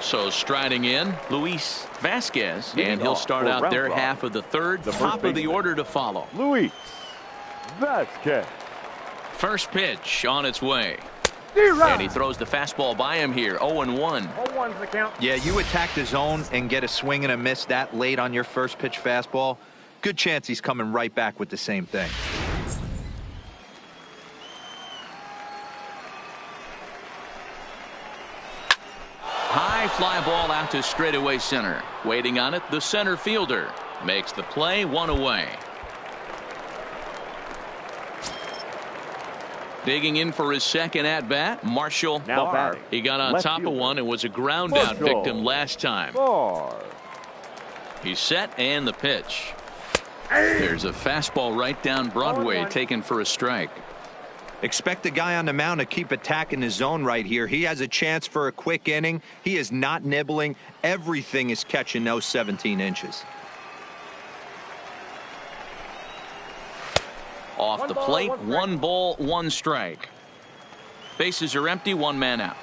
Speaker 2: So striding in, Luis Vasquez, and he'll start out their half of the third. Top of the order to follow.
Speaker 1: Luis Vasquez.
Speaker 2: First pitch on its way. And he throws the fastball by him here. 0-1.
Speaker 6: 0-1's the count.
Speaker 3: Yeah, you attack the zone and get a swing and a miss that late on your first pitch fastball. Good chance he's coming right back with the same thing.
Speaker 2: High fly ball out to straightaway center. Waiting on it, the center fielder makes the play, 1 away. Digging in for his second at bat, Marshall Barr. He got on top of one and was a ground out victim last time. He's set and the pitch. There's a fastball right down Broadway taken for a strike.
Speaker 3: Expect the guy on the mound to keep attacking his zone right here. He has a chance for a quick inning. He is not nibbling. Everything is catching those 17 inches.
Speaker 2: Off the plate, 1 ball, 1 strike. Bases are empty, 1 man out.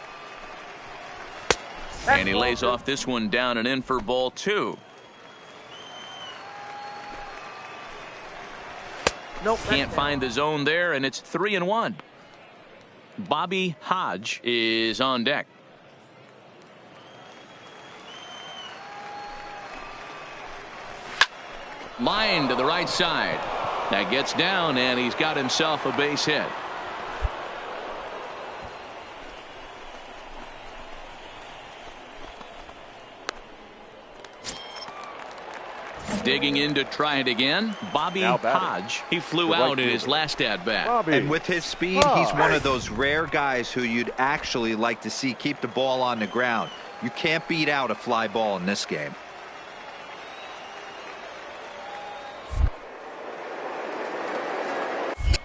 Speaker 2: And he lays off this one down and in for ball 2. Can't find the zone there, and it's 3-1. Bobby Hodge is on deck. Line to the right side. That gets down, and he's got himself a base hit. Digging in to try it again, Bobby Hodge. He flew out in his last at-bat.
Speaker 3: And with his speed, he's one of those rare guys who you'd actually like to see keep the ball on the ground. You can't beat out a fly ball in this game.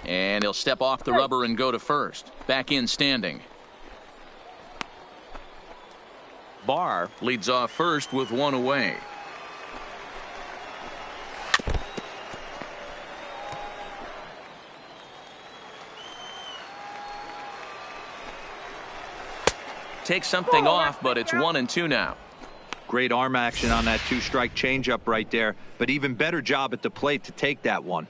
Speaker 2: And he'll step off the rubber and go to first. Back in standing. Barr leads off first with one away. Takes something off, but it's 1-2 now.
Speaker 3: Great arm action on that two-strike changeup right there, but even better job at the plate to take that one.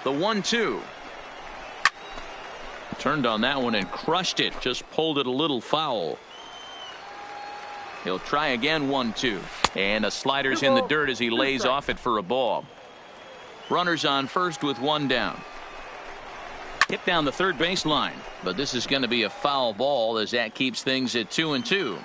Speaker 2: The 1-2. Turned on that one and crushed it. Just pulled it a little foul. He'll try again. 1-2. And a slider's in the dirt as he lays off it for a ball. Runners on first with one down. Hit down the third baseline. But this is going to be a foul ball as that keeps things at 2-2.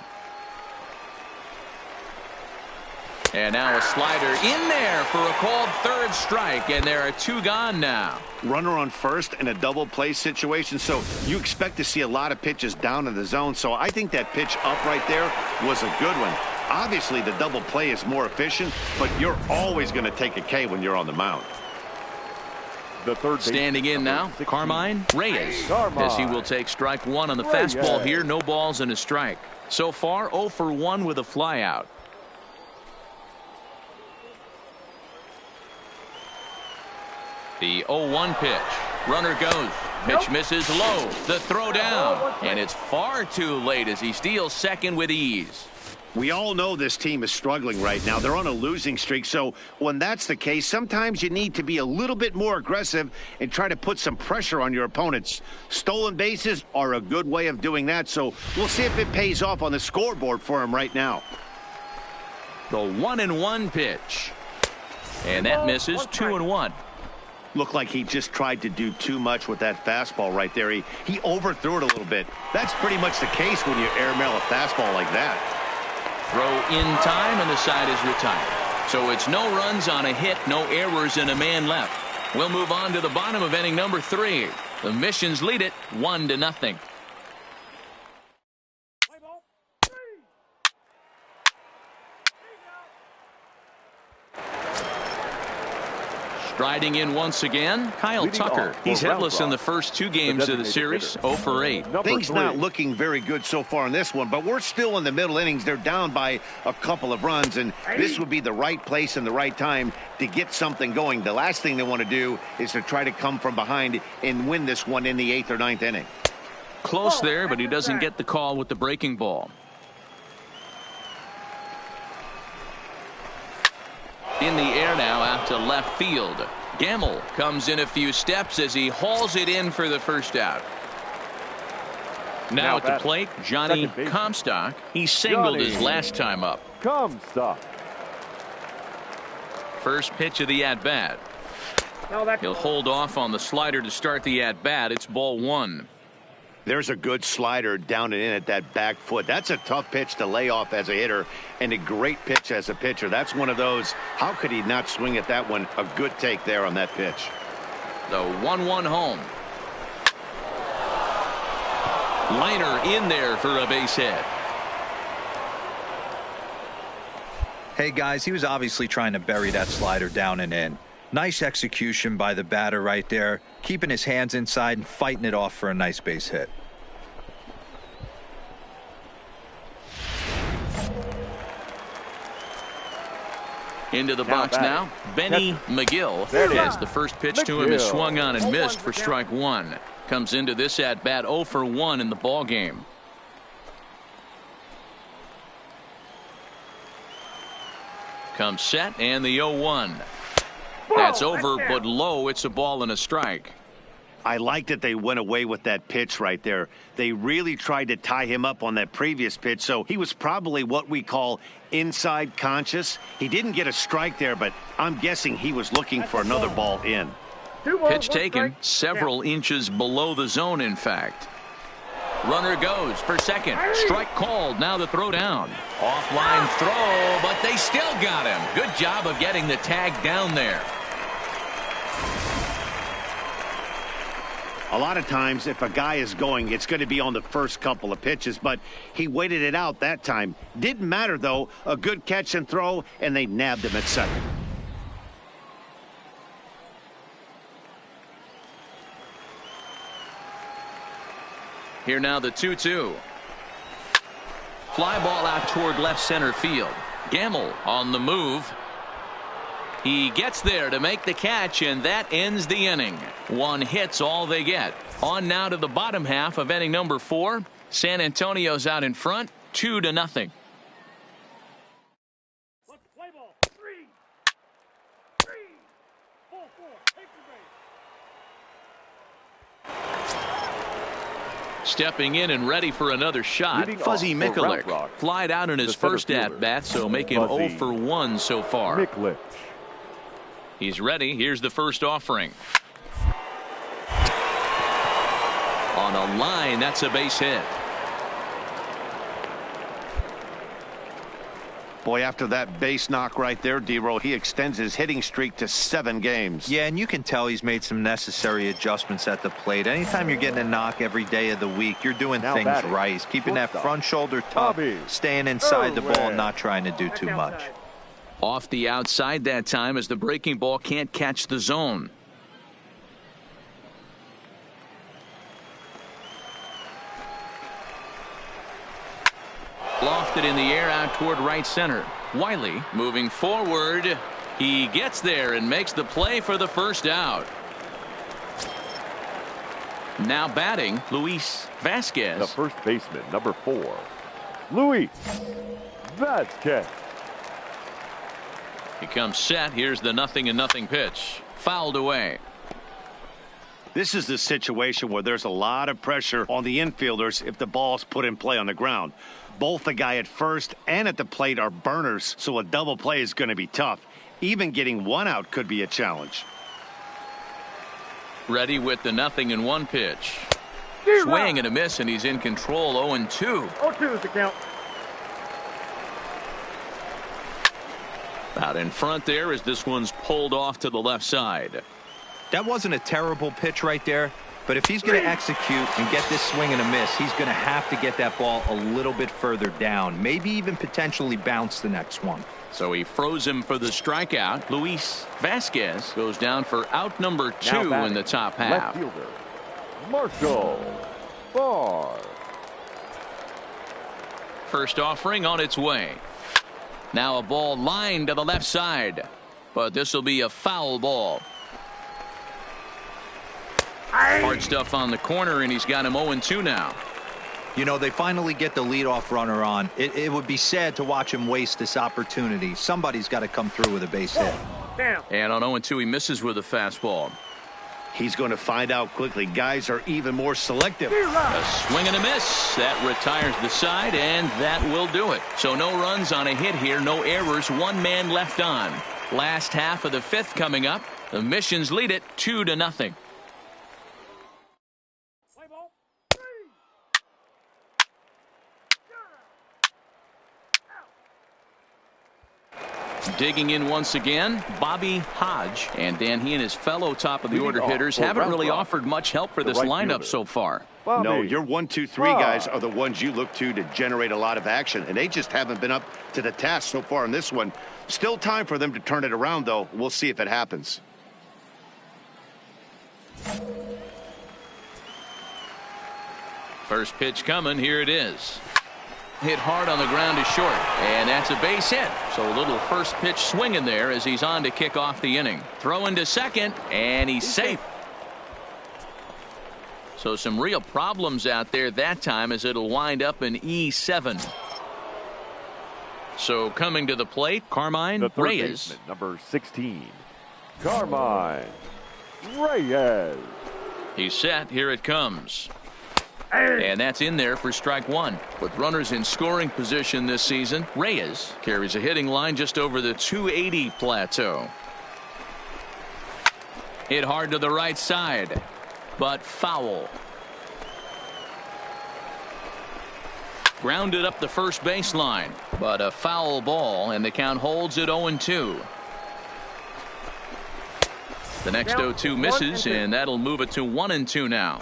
Speaker 2: And now a slider in there for a called third strike, and there are two gone now.
Speaker 4: Runner on first in a double play situation, so you expect to see a lot of pitches down in the zone. So I think that pitch up right there was a good one. Obviously, the double play is more efficient, but you're always going to take a K when you're on the mound.
Speaker 1: The third
Speaker 2: standing in now, Carmine Reyes, as he will take strike one on the fastball here. No balls and a strike. So far, 0 for 1 with a flyout. The 0-1 pitch. Runner goes. Pitch misses low. The throw down. And it's far too late as he steals second with ease.
Speaker 4: We all know this team is struggling right now. They're on a losing streak. So when that's the case, sometimes you need to be a little bit more aggressive and try to put some pressure on your opponents. Stolen bases are a good way of doing that. So we'll see if it pays off on the scoreboard for him right now.
Speaker 2: The 1-1 pitch. And that misses. 2-1.
Speaker 4: Looked like he just tried to do too much with that fastball right there. He overthrew it a little bit. That's pretty much the case when you airmail a fastball like that.
Speaker 2: Throw in time, and the side is retired. So it's no runs on a hit, no errors, and a man left. We'll move on to the bottom of inning number 3. The Missions lead it 1-0. Striding in once again, Kyle Tucker. He's hitless in the first 2 games of the series, 0 for 8.
Speaker 4: Things not looking very good so far in this one, but we're still in the middle innings. They're down by a couple of runs, and this would be the right place and the right time to get something going. The last thing they want to do is to try to come from behind and win this one in the 8th or 9th inning.
Speaker 2: Close there, but he doesn't get the call with the breaking ball. In the air now out to left field. Gamble comes in a few steps as he hauls it in for the first out. Now at the plate, Johnny Comstock. He singled his last time up.
Speaker 1: Comstock.
Speaker 2: First pitch of the at-bat. He'll hold off on the slider to start the at-bat. It's ball 1.
Speaker 4: There's a good slider down and in at that back foot. That's a tough pitch to lay off as a hitter, and a great pitch as a pitcher. That's one of those, how could he not swing at that one? A good take there on that pitch.
Speaker 2: The 1-1 home. Liner in there for a base hit.
Speaker 3: Hey guys, he was obviously trying to bury that slider down and in. Nice execution by the batter right there, keeping his hands inside and fighting it off for a nice base hit.
Speaker 2: Into the box now, Benny McGill, as the first pitch to him is swung on and missed for strike 1. Comes into this at bat 0 for 1 in the ball game. Comes set, and the 0-1. That's over, but low. It's a ball and a strike.
Speaker 4: I like that they went away with that pitch right there. They really tried to tie him up on that previous pitch, so he was probably what we call inside conscious. He didn't get a strike there, but I'm guessing he was looking for another ball in.
Speaker 2: Pitch taken several inches below the zone, in fact. Runner goes for second. Strike called. Now the throw down. Offline throw, but they still got him. Good job of getting the tag down there.
Speaker 4: A lot of times, if a guy is going, it's going to be on the first couple of pitches, but he waited it out that time. Didn't matter, though. A good catch and throw, and they nabbed him at second.
Speaker 2: Here now the 2-2. Fly ball out toward left center field. Gamble on the move. He gets there to make the catch, and that ends the inning. One hit's all they get. On now to the bottom half of inning number 4. San Antonio's out in front, 2-0. Stepping in and ready for another shot. Fuzzy Mikulik flied out in his first at-bat, so make him 0 for 1 so far.
Speaker 1: Mikulik.
Speaker 2: He's ready. Here's the first offering. On a line, that's a base hit.
Speaker 4: Boy, after that base knock right there, D-Roll, he extends his hitting streak to 7 games.
Speaker 3: Yeah, and you can tell he's made some necessary adjustments at the plate. Anytime you're getting a knock every day of the week, you're doing things right. He's keeping that front shoulder tough, staying inside the ball, not trying to do too much.
Speaker 2: Off the outside that time as the breaking ball can't catch the zone. Lofted in the air out toward right center. Wiley moving forward. He gets there and makes the play for the first out. Now batting, Luis Vasquez.
Speaker 1: The first baseman, number 4, Luis Vasquez.
Speaker 2: He comes set. Here's the 0-0 pitch. Fouled away.
Speaker 4: This is the situation where there's a lot of pressure on the infielders if the ball's put in play on the ground. Both the guy at first and at the plate are burners, so a double play is going to be tough. Even getting one out could be a challenge.
Speaker 2: Ready with the 0-1 pitch. Swing and a miss, and he's in control. 0-2.
Speaker 6: 0-2 is the count.
Speaker 2: Out in front there as this one's pulled off to the left side.
Speaker 3: That wasn't a terrible pitch right there, but if he's going to execute and get this swing and a miss, he's going to have to get that ball a little bit further down, maybe even potentially bounce the next one.
Speaker 2: So he froze him for the strikeout. Luis Vasquez goes down for out number 2 in the top half.
Speaker 1: Left fielder, Marshall Barr.
Speaker 2: First offering on its way. Now a ball lined to the left side, but this will be a foul ball. Hard stuff on the corner, and he's got him 0-2 now.
Speaker 3: You know, they finally get the leadoff runner on. It would be sad to watch him waste this opportunity. Somebody's got to come through with a base hit.
Speaker 2: And on 0-2, he misses with a fastball.
Speaker 4: He's going to find out quickly. Guys are even more selective.
Speaker 2: A swing and a miss. That retires the side, and that will do it. So no runs on a hit here, no errors, 1 man left on. Last half of the 5th coming up. The Missions lead it 2-0. Digging in once again, Bobby Hodge. And Dan, he and his fellow top of the order hitters haven't really offered much help for this lineup so far.
Speaker 4: No, your 1, 2, 3 guys are the ones you look to generate a lot of action, and they just haven't been up to the task so far in this one. Still time for them to turn it around, though. We'll see if it happens.
Speaker 2: First pitch coming. Here it is. Hit hard on the ground is short, and that's a base hit. So a little first pitch swing in there as he's on to kick off the inning. Throw into second, and he's safe. So some real problems out there that time as it'll wind up in E7. So coming to the plate, Carmine
Speaker 1: the third
Speaker 2: Reyes.
Speaker 1: Baseman, number 16, Carmine Reyes.
Speaker 2: He's set. Here it comes. And that's in there for strike 1. With runners in scoring position this season, Reyes carries a hitting line just over the 280 plateau. Hit hard to the right side, but foul. Grounded up the first baseline, but a foul ball, and the count holds at 0-2. The next 0-2 misses, and that'll move it to 1-2 now.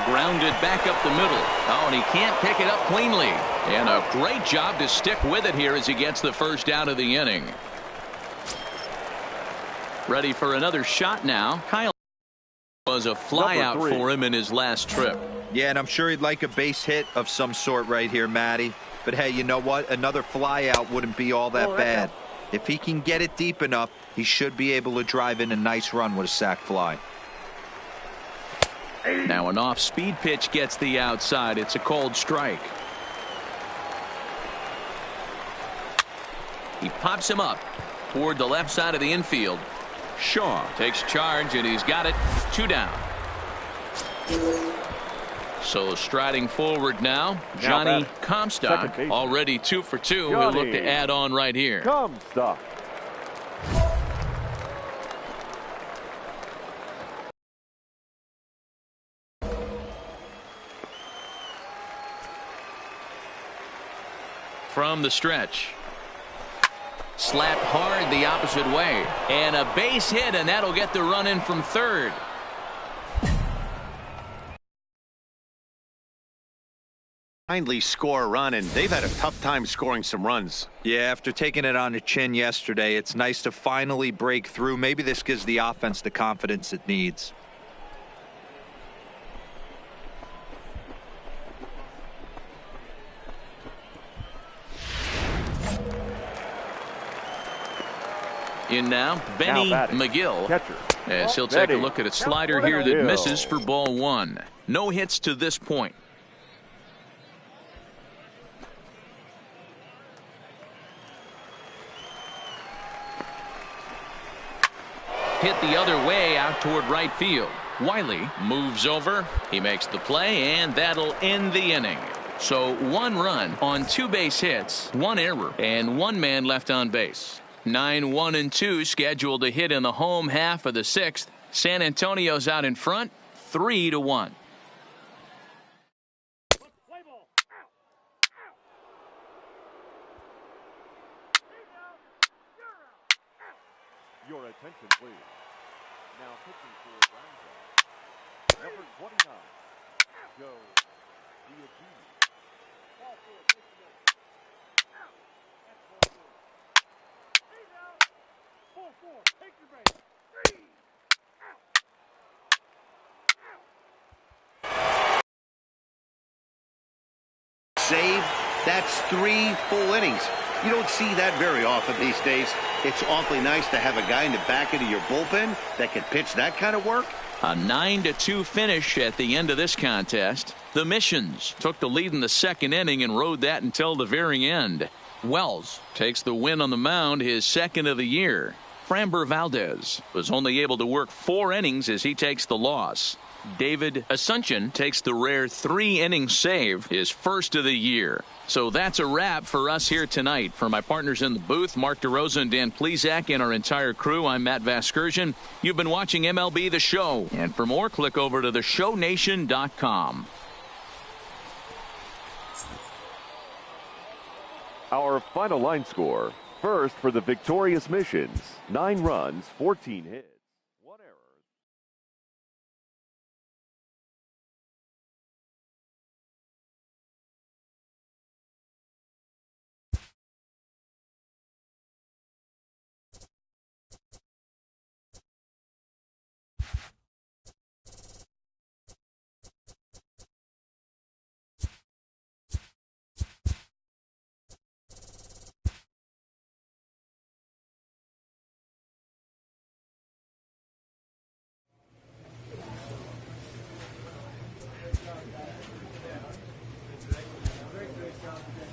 Speaker 2: Grounded back up the middle. Oh, and he can't pick it up cleanly. And a great job to stick with it here as he gets the first out of the inning. Ready for another shot now. Kyle was a flyout for him in his last trip.
Speaker 3: Yeah, and I'm sure he'd like a base hit of some sort right here, Matty. But hey, you know what? Another flyout wouldn't be all that bad. If he can get it deep enough, he should be able to drive in a nice run with a sac fly.
Speaker 2: Now an off-speed pitch gets the outside. It's a cold strike. He pops him up toward the left side of the infield. Shaw takes charge, and he's got it. 2 down. So striding forward now, Johnny Comstock, already 2 for 2. He'll look to add on right here.
Speaker 1: Comstock.
Speaker 2: From the stretch. Slapped hard the opposite way. And a base hit, and that'll get the run in from third.
Speaker 4: Kindly score a run, and they've had a tough time scoring some runs.
Speaker 3: Yeah, after taking it on the chin yesterday, it's nice to finally break through. Maybe this gives the offense the confidence it needs.
Speaker 2: In now, Benny McGill,
Speaker 1: catcher.
Speaker 2: as he'll take a look at a slider here that misses for ball 1. No hits to this point. Hit the other way out toward right field. Wiley moves over. He makes the play, and that'll end the inning. So 1 run on 2 base hits, 1 error, and 1 man left on base. 9-1-2 scheduled to hit in the home half of the 6th. San Antonio's out in front, 3-1.
Speaker 1: Your attention, please. Now pitching for Browns. Number 29, Joe Diagini.
Speaker 4: Save, that's 3 full innings. You don't see that very often these days. It's awfully nice to have a guy in the back end of your bullpen that can pitch that kind of work.
Speaker 2: A 9-2 finish at the end of this contest. The Missions took the lead in the 2nd inning and rode that until the very end. Wells takes the win on the mound, his 2nd of the year. Framber Valdez was only able to work 4 innings as he takes the loss. David Asuncion takes the rare 3-inning save, his 1st of the year. So that's a wrap for us here tonight. For my partners in the booth, Mark DeRosa and Dan Plesac, and our entire crew, I'm Matt Vasgersian. You've been watching MLB The Show. And for more, click over to theshownation.com.
Speaker 1: Our final line score. First for the victorious Missions. 9 runs, 14 hits.
Speaker 6: Great job today.